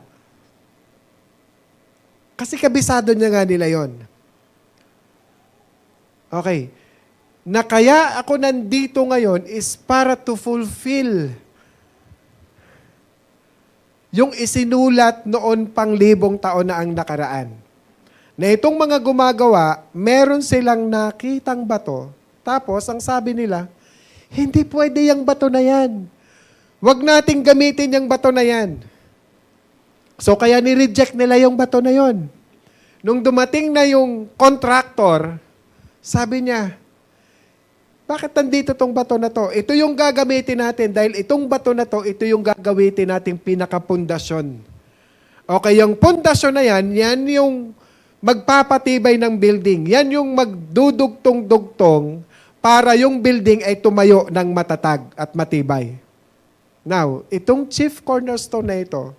[SPEAKER 1] Kasi kabisado niya nga nila yon. Okay. Na kaya ako nandito ngayon is para to fulfill yung isinulat noon pang 1,000 taon na ang nakaraan. Na itong mga gumagawa, meron silang nakitang bato, tapos ang sabi nila, hindi pwede yung bato na yan. Huwag nating gamitin yung bato na yan. So kaya ni-reject nila yung bato na yon. Nung dumating na yung contractor, sabi niya, bakit nandito tong bato na to? Ito yung gagamitin natin dahil itong bato na to, ito yung gagamitin nating pinakapundasyon. Okay, yung pundasyon na yan, yan yung magpapatibay ng building. Yan yung magdudugtong-dugtong para yung building ay tumayo ng matatag at matibay. Now, itong chief cornerstone na ito,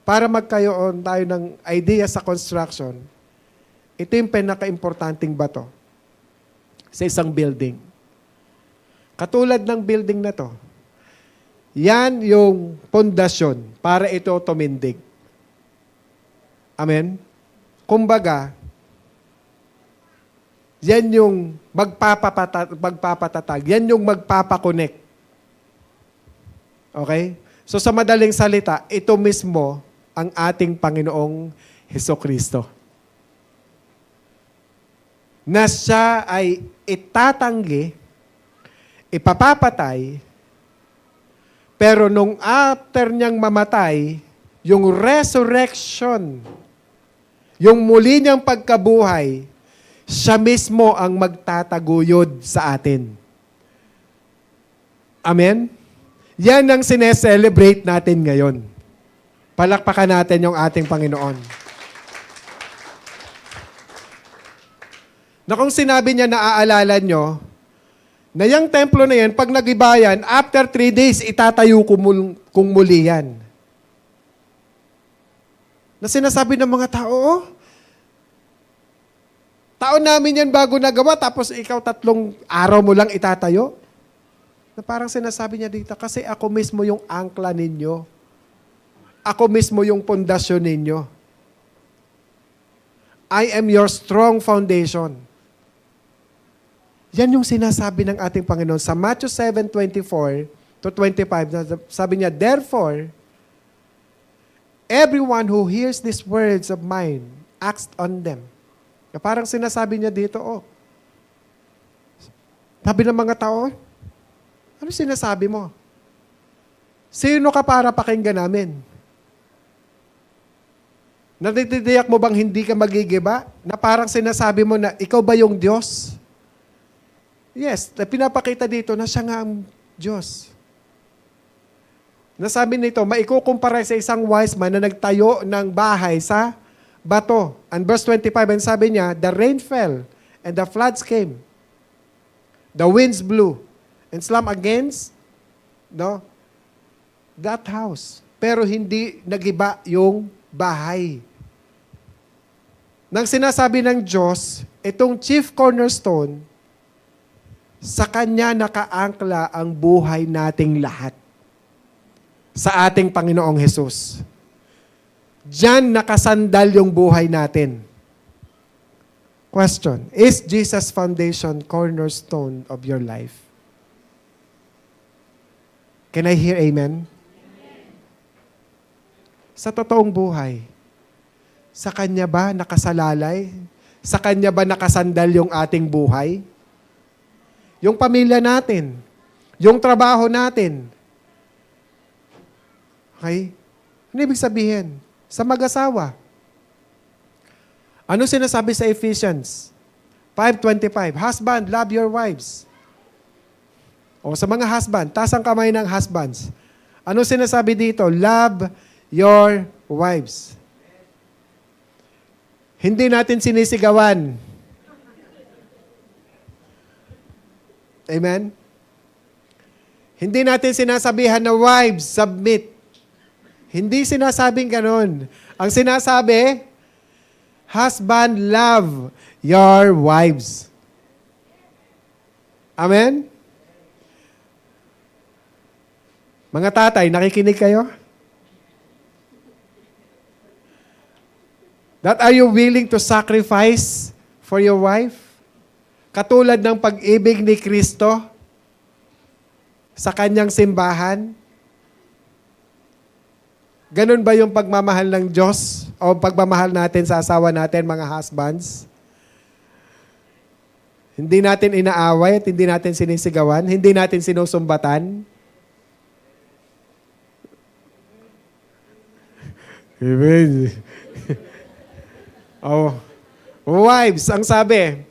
[SPEAKER 1] para magkaroon tayo ng idea sa construction, ito yung pinaka-importanting bato sa isang building. Katulad ng building na to, yan yung pundasyon para ito tumindig. Amen? Kumbaga, yan yung magpapatatag, yan yung magpapakonect. Okay? So sa madaling salita, ito mismo ang ating Panginoong Hesukristo. Na siya ay itatanggi, ipapapatay, pero nung after niyang mamatay, yung resurrection, yung muli niyang pagkabuhay, siya mismo ang magtataguyod sa atin. Amen? Yan ang sineselebrate natin ngayon. Palakpakan natin yung ating Panginoon. Na kung sinabi niya, naaalala nyo, na yung templo na yan, pag nagibayan, after 3 days, itatayo kung muli yan. Na sinasabi ng mga tao, taon namin yan bago nagawa, tapos ikaw 3 araw mo lang itatayo. Na parang sinasabi niya dito, kasi ako mismo yung angkla ninyo. Ako mismo yung pundasyon ninyo. I am your strong foundation. Yan yung sinasabi ng ating Panginoon. Sa Matthew 7:24 to 25, sabi niya, Therefore, everyone who hears these words of mine, acts on them. Parang sinasabi niya dito, sabi ng mga tao, ano sinasabi mo? Sino ka para pakinggan namin? Natitiyak mo bang hindi ka magigiba? Na parang sinasabi mo na, ikaw ba yung Diyos? Yes, pinapakita dito na siya nga ang Diyos. Nasabi nito, maikukumpara sa isang wise man na nagtayo ng bahay sa bato. And verse 25, and sabi niya, the rain fell, and the floods came. The winds blew, and slammed against that house. Pero hindi nagiba yung bahay. Nang sinasabi ng Diyos, itong chief cornerstone, sa Kanya nakaangkla ang buhay nating lahat. Sa ating Panginoong Hesus. Diyan nakasandal yung buhay natin. Question, is Jesus foundation cornerstone of your life? Can I hear amen? Sa totoong buhay, sa Kanya ba nakasalalay? Sa Kanya ba nakasandal yung ating buhay? Yung pamilya natin, yung trabaho natin. Okay? Ano ibig sabihin? Sa mag-asawa. Ano sinasabi sa Ephesians 5:25? Husband, love your wives. O sa mga husband, taas ang kamay ng husbands. Ano sinasabi dito? Love your wives. Hindi natin sinisigawan. Amen? Hindi natin sinasabihan na wives, submit. Hindi sinasabing ganon. Ang sinasabi, husband, love your wives. Amen? Mga tatay, nakikinig kayo? That are you willing to sacrifice for your wife? Katulad ng pag-ibig ni Kristo sa Kanyang simbahan? Ganun ba yung pagmamahal ng Diyos o pagmamahal natin sa asawa natin, mga husbands? Hindi natin inaaway at hindi natin sinisigawan, hindi natin sinusumbatan. Amen. Wives, ang sabi,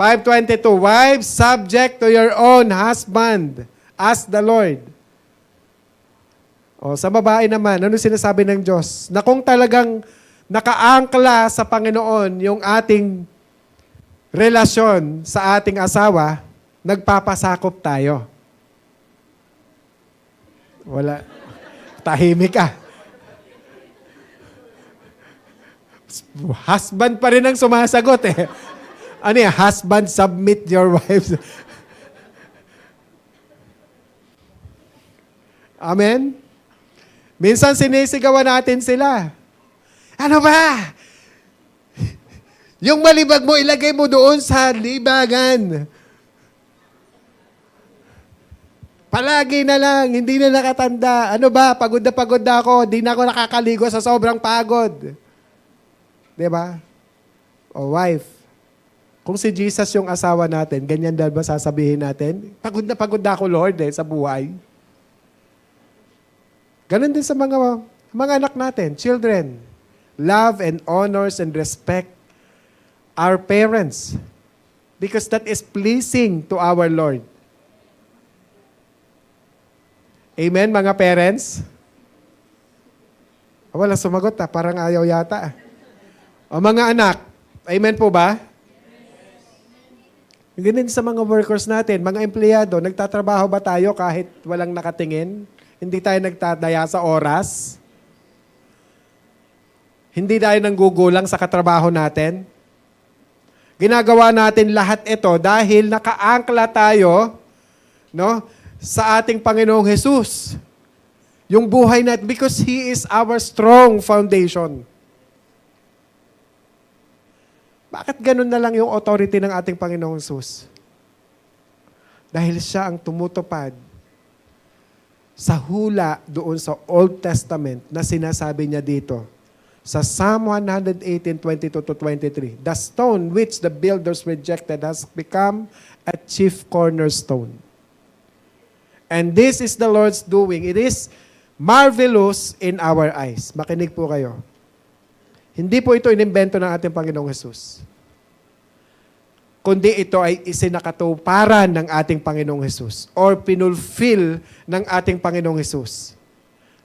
[SPEAKER 1] 5:22, wives, subject to your own husband, as the Lord. Sa babae naman, ano sinasabi ng Diyos? Na kung talagang nakaangkla sa Panginoon yung ating relasyon sa ating asawa, nagpapasakop tayo. Wala. Tahimik ka. Husband pa rin ang sumasagot eh. Ano yan? Husband, submit your wives. Amen? Minsan sinisigawan natin sila. Ano ba? Yung malibag mo, ilagay mo doon sa libagan. Palagi na lang, hindi na nakatanda. Ano ba? Pagod na ako. Di na ako nakakaligo sa sobrang pagod. Diba? O wife, kung si Jesus yung asawa natin, ganyan daw ba sasabihin natin? Pagod na ako, Lord, sa buhay. Ganon din sa mga anak natin, children. Love and honors and respect our parents because that is pleasing to our Lord. Amen, mga parents? Wala sumagot parang ayaw yata. O mga anak, amen po ba? Ganun sa mga workers natin, mga empleyado, nagtatrabaho ba tayo kahit walang nakatingin? Hindi tayo nagtadaya sa oras? Hindi tayo nanggugulang sa katrabaho natin? Ginagawa natin lahat ito dahil nakaangkla tayo sa ating Panginoong Hesus. Yung buhay natin, because He is our strong foundation. Bakit ganun na lang yung authority ng ating Panginoong Hesus? Dahil siya ang tumutupad sa hula doon sa Old Testament na sinasabi niya dito. Sa Psalm 118:22-23, the stone which the builders rejected has become a chief cornerstone. And this is the Lord's doing. It is marvelous in our eyes. Makinig po kayo. Hindi po ito inimbento ng ating Panginoong Hesus, kundi ito ay isinakatuparan ng ating Panginoong Hesus or pinulfill ng ating Panginoong Hesus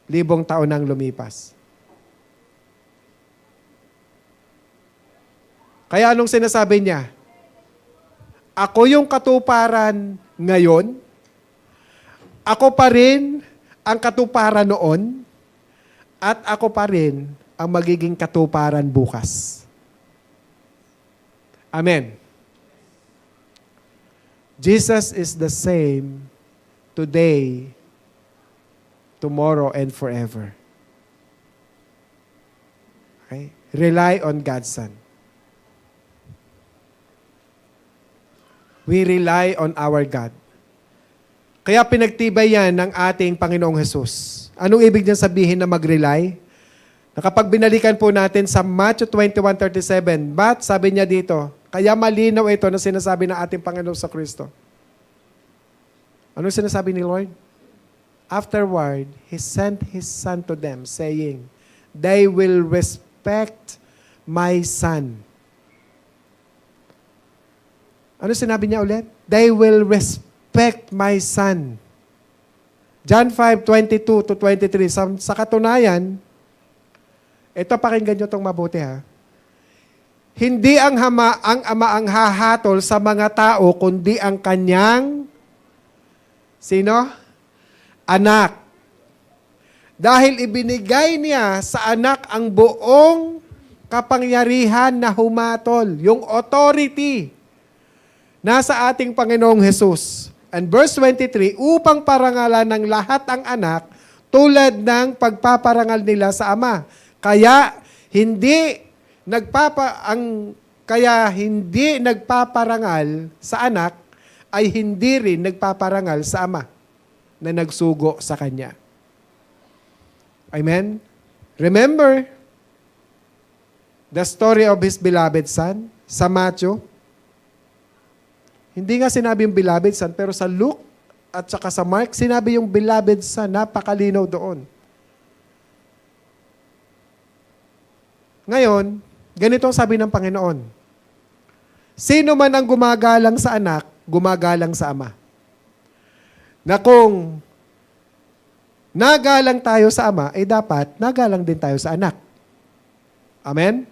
[SPEAKER 1] 1,000 taon nang lumipas. Kaya anong sinasabi niya? Ako yung katuparan ngayon, ako pa rin ang katuparan noon, at ako pa rin ang magiging katuparan bukas. Amen. Jesus is the same today, tomorrow, and forever. Okay? Rely on God's Son. We rely on our God. Kaya pinagtibay yan ng ating Panginoong Hesus. Anong ibig niya sabihin na mag-rely? Na kapag binalikan po natin sa Matthew 21:37, but sabi niya dito, kaya malinaw ito na sinasabi ng ating Panginoon sa Kristo. Anong sinasabi ni Lord? Afterward, He sent His Son to them, saying, they will respect my Son. Ano sinabi niya ulit? They will respect my Son. John 5:22-23. Sa katunayan, ito pakinggan nyo itong mabuti ha. Hindi ang ama ang hahatol sa mga tao, kundi ang kanyang, sino? Anak. Dahil ibinigay niya sa anak ang buong kapangyarihan na humatol, yung authority, nasa ating Panginoong Hesus. And verse 23, upang parangalan ng lahat ang anak tulad ng pagpaparangal nila sa Ama. Kaya hindi nagpaparangal sa anak ay hindi rin nagpaparangal sa Ama na nagsugo sa Kanya. Amen? Remember the story of His beloved Son sa Matthew? Hindi nga sinabi yung beloved Son, pero sa Luke at saka sa Mark, sinabi yung beloved Son. Napakalinaw doon. Ngayon, ganito ang sabi ng Panginoon. Sino man ang gumagalang sa anak, gumagalang sa Ama. Na kung nagalang tayo sa Ama, eh dapat nagalang din tayo sa anak. Amen?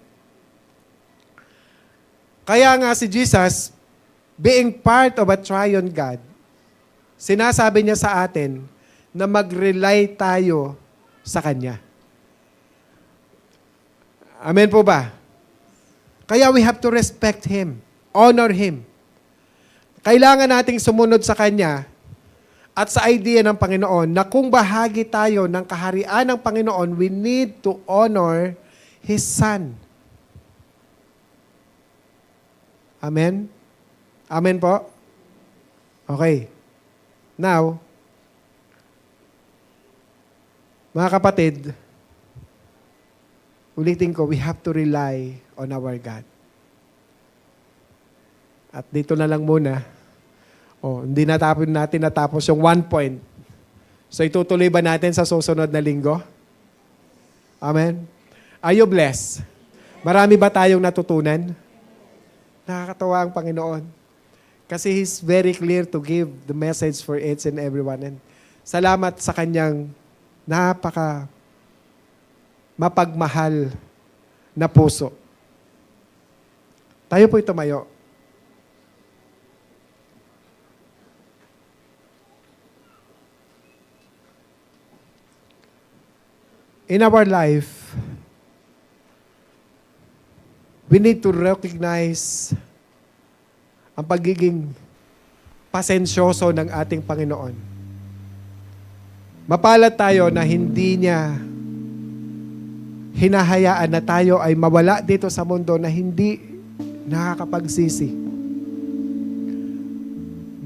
[SPEAKER 1] Kaya nga si Jesus, being part of a triune God, sinasabi niya sa atin na mag-rely tayo sa Kanya. Amen po ba? Kaya we have to respect Him, honor Him. Kailangan nating sumunod sa Kanya at sa idea ng Panginoon na kung bahagi tayo ng kaharian ng Panginoon, we need to honor His Son. Amen? Amen po? Okay. Now, mga kapatid, ulitin ko, we have to rely on our God. At dito na lang muna. Hindi natin natapos yung 1 point. So itutuloy ba natin sa susunod na linggo? Amen? Are you blessed? Marami ba tayong natutunan? Nakakatawa ang Panginoon. Kasi He's very clear to give the message for each and everyone. And salamat sa Kanyang mapagmahal na puso. Tayo po'y tumayo. In our life, we need to recognize ang pagiging pasensyoso ng ating Panginoon. Mapalad tayo na hindi niya hinahayaan na tayo ay mawala dito sa mundo na hindi nakakapagsisi.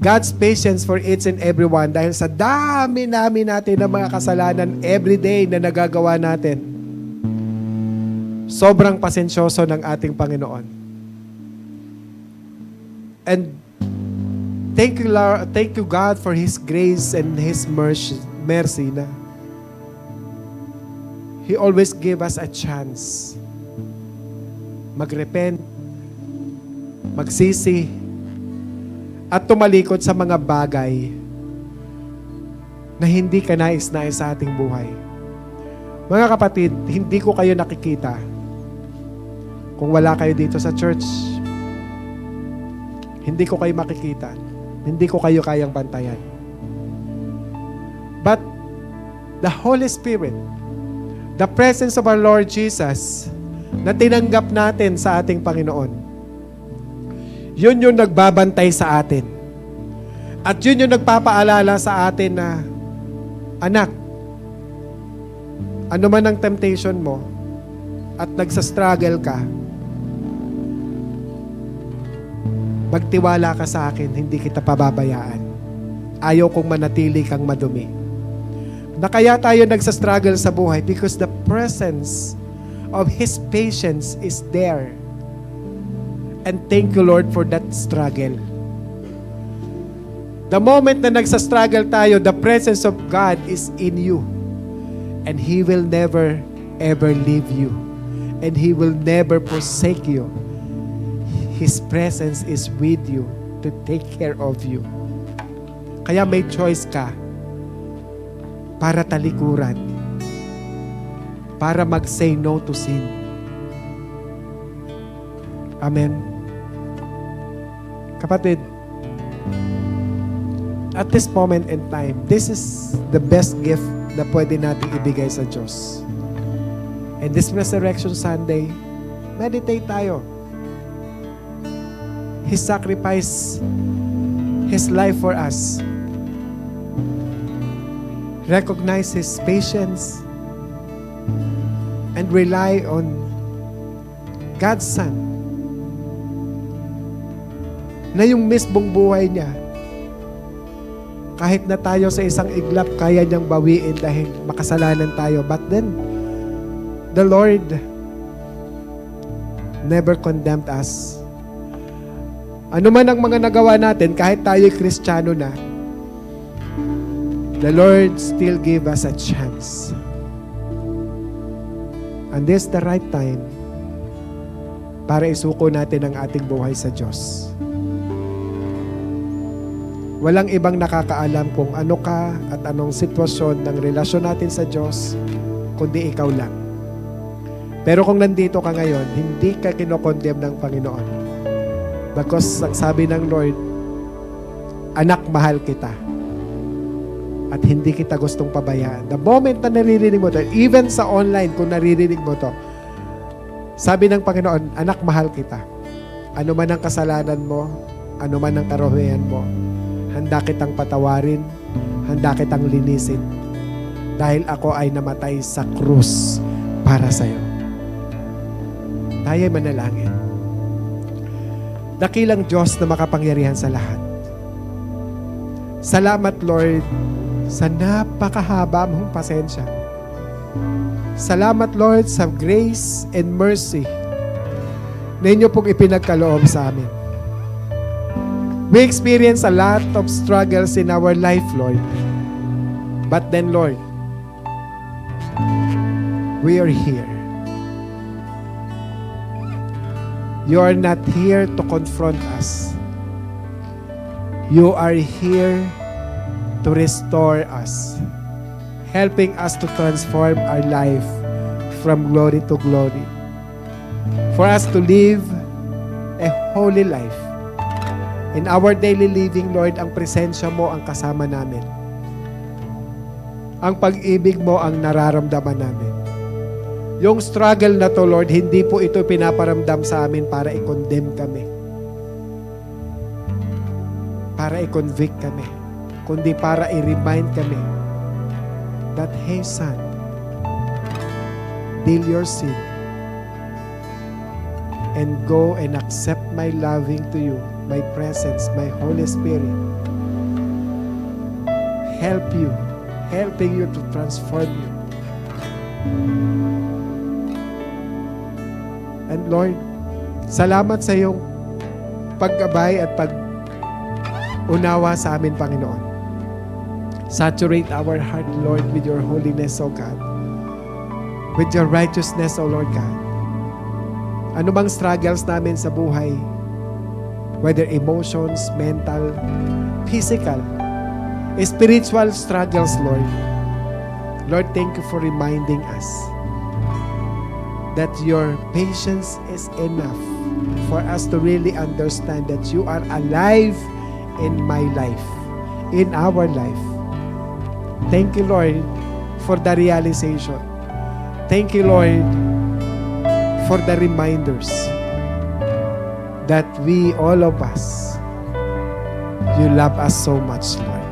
[SPEAKER 1] God's patience for each and everyone dahil sa dami namin natin ng mga kasalanan everyday na nagagawa natin. Sobrang pasensyoso ng ating Panginoon. And thank you, Lord, thank you God for His grace and His mercy na He always give us a chance magrepent, magsisi, at tumalikod sa mga bagay na hindi ka nais-nais sa ating buhay. Mga kapatid, hindi ko kayo nakikita kung wala kayo dito sa church. Hindi ko kayo makikita. Hindi ko kayo kayang bantayan. But the Holy Spirit, the presence of our Lord Jesus, na tinanggap natin sa ating Panginoon, yun yung nagbabantay sa atin. At yun yung nagpapaalala sa atin na, anak, ano man ang temptation mo at nagsastruggle ka, magtiwala ka sa akin, hindi kita pababayaan. Ayaw kong manatili kang madumi. Na kaya tayo nagsastruggle sa buhay because the presence of His patience is there. And thank you, Lord, for that struggle. The moment na nagsastruggle tayo, the presence of God is in you. And He will never, ever leave you. And He will never forsake you. His presence is with you to take care of you. Kaya may choice ka para talikuran, para mag-say no to sin. Amen. Kapatid, at this moment in time, this is the best gift na pwede natin ibigay sa Diyos. And this Resurrection Sunday, meditate tayo. He sacrificed His life for us. Recognize His patience and rely on God's Son na yung mismong buhay niya, kahit na tayo sa isang iglap, kaya niyang bawiin dahil makasalanan tayo. But then, the Lord never condemned us. Ano man ang mga nagawa natin, kahit tayo Kristiyano na, the Lord still gave us a chance. And this is the right time para isuko natin ang ating buhay sa Diyos. Walang ibang nakakaalam kung ano ka at anong sitwasyon ng relasyon natin sa Diyos, kundi ikaw lang. Pero kung nandito ka ngayon, hindi ka kinokondem ng Panginoon. Because sabi ng Lord, anak, mahal kita. At hindi kita gustong pabayaan. The moment na naririnig mo to, even sa online, kung naririnig mo to, sabi ng Panginoon, anak, mahal kita. Ano man ang kasalanan mo, ano man ang karuhian mo, handa kitang patawarin, handa kitang linisin. Dahil ako ay namatay sa krus para sa'yo. Tayo'y manalangin. Dakilang Diyos na makapangyarihan sa lahat. Salamat, Lord, sa napakahaba mong pasensya. Salamat, Lord, sa grace and mercy na inyo pong ipinagkaloob sa amin. We experience a lot of struggles in our life, Lord. But then, Lord, we are here. You are not here to confront us. You are here to restore us, helping us to transform our life from glory to glory. For us to live a holy life. In our daily living, Lord, ang presensya mo ang kasama namin. Ang pag-ibig mo ang nararamdaman namin. Yung struggle na to, Lord, hindi po ito pinaparamdam sa amin para i-condemn kami. Para i-convict kami. Kundi para i-remind kami that, hey son, deal your sin and go and accept my loving to you, my presence, my Holy Spirit, helping you to transform you. And Lord, salamat sa iyong paggabay at pag-unawa sa amin, Panginoon. Saturate our heart, Lord, with your holiness, O God. With your righteousness, O Lord God. Ano bang struggles namin sa buhay, whether emotions, mental, physical, spiritual struggles, Lord. Lord, thank you for reminding us that your patience is enough for us to really understand that you are alive in my life, in our life. Thank you, Lord, for the realization. Thank you, Lord, for the reminders that we, all of us, you love us so much, Lord.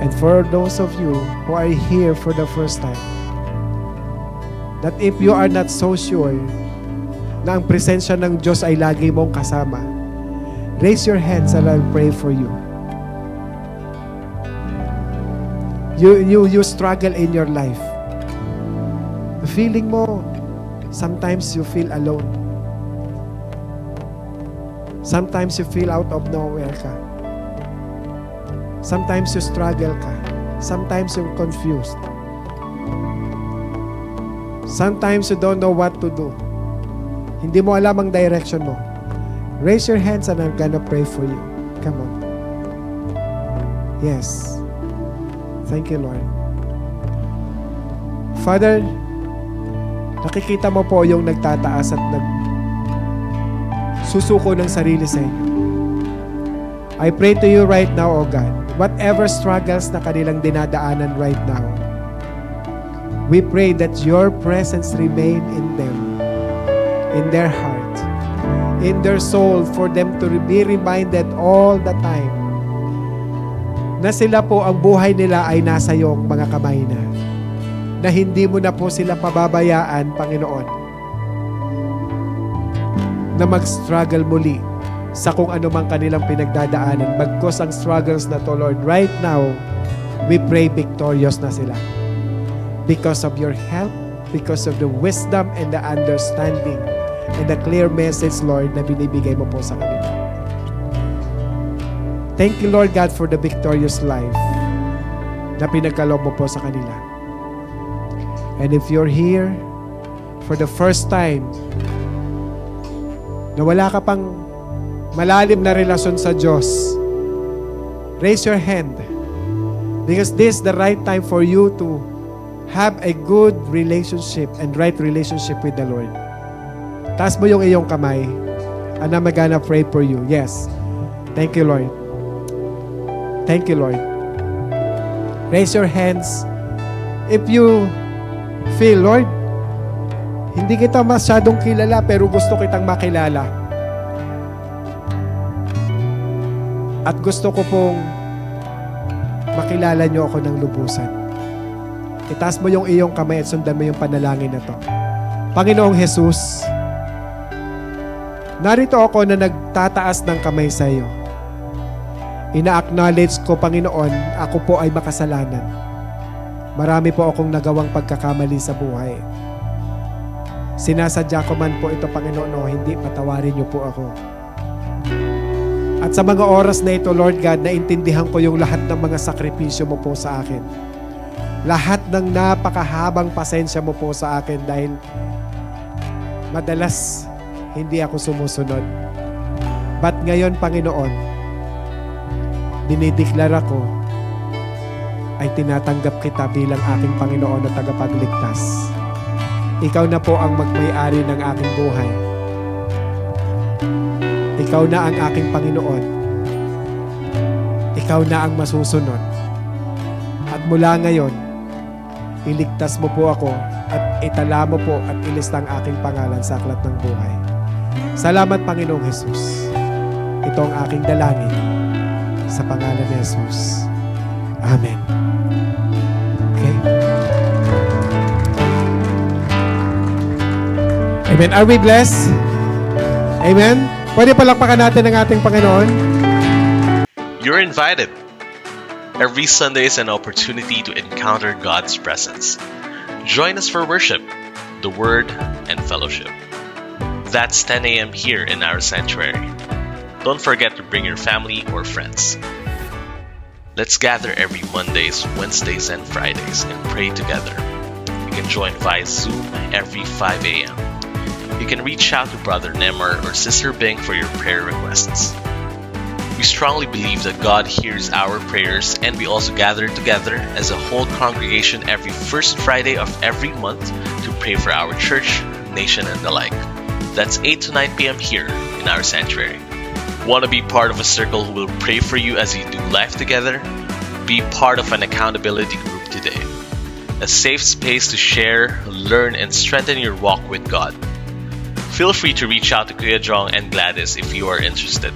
[SPEAKER 1] And for those of you who are here for the first time, that if you are not so sure na ang presensya ng Diyos ay lagi mong kasama, raise your hands and I'll pray for you. You struggle in your life. Feeling mo, sometimes you feel alone. Sometimes you feel out of nowhere ka. Sometimes you struggle ka. Sometimes you're confused. Sometimes you don't know what to do. Hindi mo alam ang direction mo. Raise your hands and I'm gonna pray for you. Come on. Yes. Thank you, Lord. Father, nakikita mo po yung nagtataas at susuko ng sarili sa inyo. I pray to you right now, O God, whatever struggles na kanilang dinadaanan right now, we pray that your presence remain in them, in their heart, in their soul, for them to be reminded all the time na sila po, ang buhay nila ay nasa iyong mga kamay na hindi mo na po sila pababayaan, Panginoon, na mag-struggle muli sa kung ano mang kanilang pinagdadaanan. Bagkus ang struggles na to, Lord, right now, we pray victorious na sila. Because of your help, because of the wisdom and the understanding and the clear message, Lord, na binibigay mo po sa kanila. Thank you, Lord God, for the victorious life na pinagkaloob mo po sa kanila. And if you're here for the first time, na wala ka pang malalim na relasyon sa Diyos, raise your hand. Because this is the right time for you to have a good relationship and right relationship with the Lord. Taas mo yung iyong kamay and I'm gonna pray for you. Yes. Thank you, Lord. Thank you, Lord. Raise your hands. If you feel, Lord, hindi kita masyadong kilala pero gusto kitang makilala. At gusto ko pong makilala niyo ako ng lubusan. Itaas mo yung iyong kamay at sundan mo yung panalangin na to. Panginoong Jesus, narito ako na nagtataas ng kamay sa iyo. Ina-acknowledge ko, Panginoon, ako po ay makasalanan. Marami po akong nagawang pagkakamali sa buhay. Sinasadya ko man po ito, Panginoon, o hindi, patawarin niyo po ako. At sa mga oras na ito, Lord God, naintindihan ko yung lahat ng mga sakripisyo mo po sa akin. Lahat ng napakahabang pasensya mo po sa akin dahil madalas hindi ako sumusunod. But ngayon, Panginoon, dinideklara ko ay tinatanggap kita bilang aking Panginoon at tagapagligtas. Ikaw na po ang magmay-ari ng aking buhay. Ikaw na ang aking Panginoon. Ikaw na ang masusunod. At mula ngayon, iligtas mo po ako at itala mo po at ilista ang aking pangalan sa aklat ng buhay. Salamat, Panginoong Jesus. Ito ang aking dalangin sa pangalan ni Jesus. Amen. Okay? Amen. Are we blessed? Amen? Pwede palakpakan natin ang ating Panginoon.
[SPEAKER 2] You're invited. Every Sunday is an opportunity to encounter God's presence. Join us for worship, the Word, and fellowship. That's 10 a.m. here in our sanctuary. Don't forget to bring your family or friends. Let's gather every Mondays, Wednesdays, and Fridays and pray together. You can join via Zoom every 5 a.m. You can reach out to Brother Nemar or Sister Bing for your prayer requests. We strongly believe that God hears our prayers, and we also gather together as a whole congregation every first Friday of every month to pray for our church, nation, and the like. That's 8 to 9 p.m. here in our sanctuary. Want to be part of a circle who will pray for you as you do life together? Be part of an accountability group today. A safe space to share, learn, and strengthen your walk with God. Feel free to reach out to Kuya Jong and Gladys if you are interested.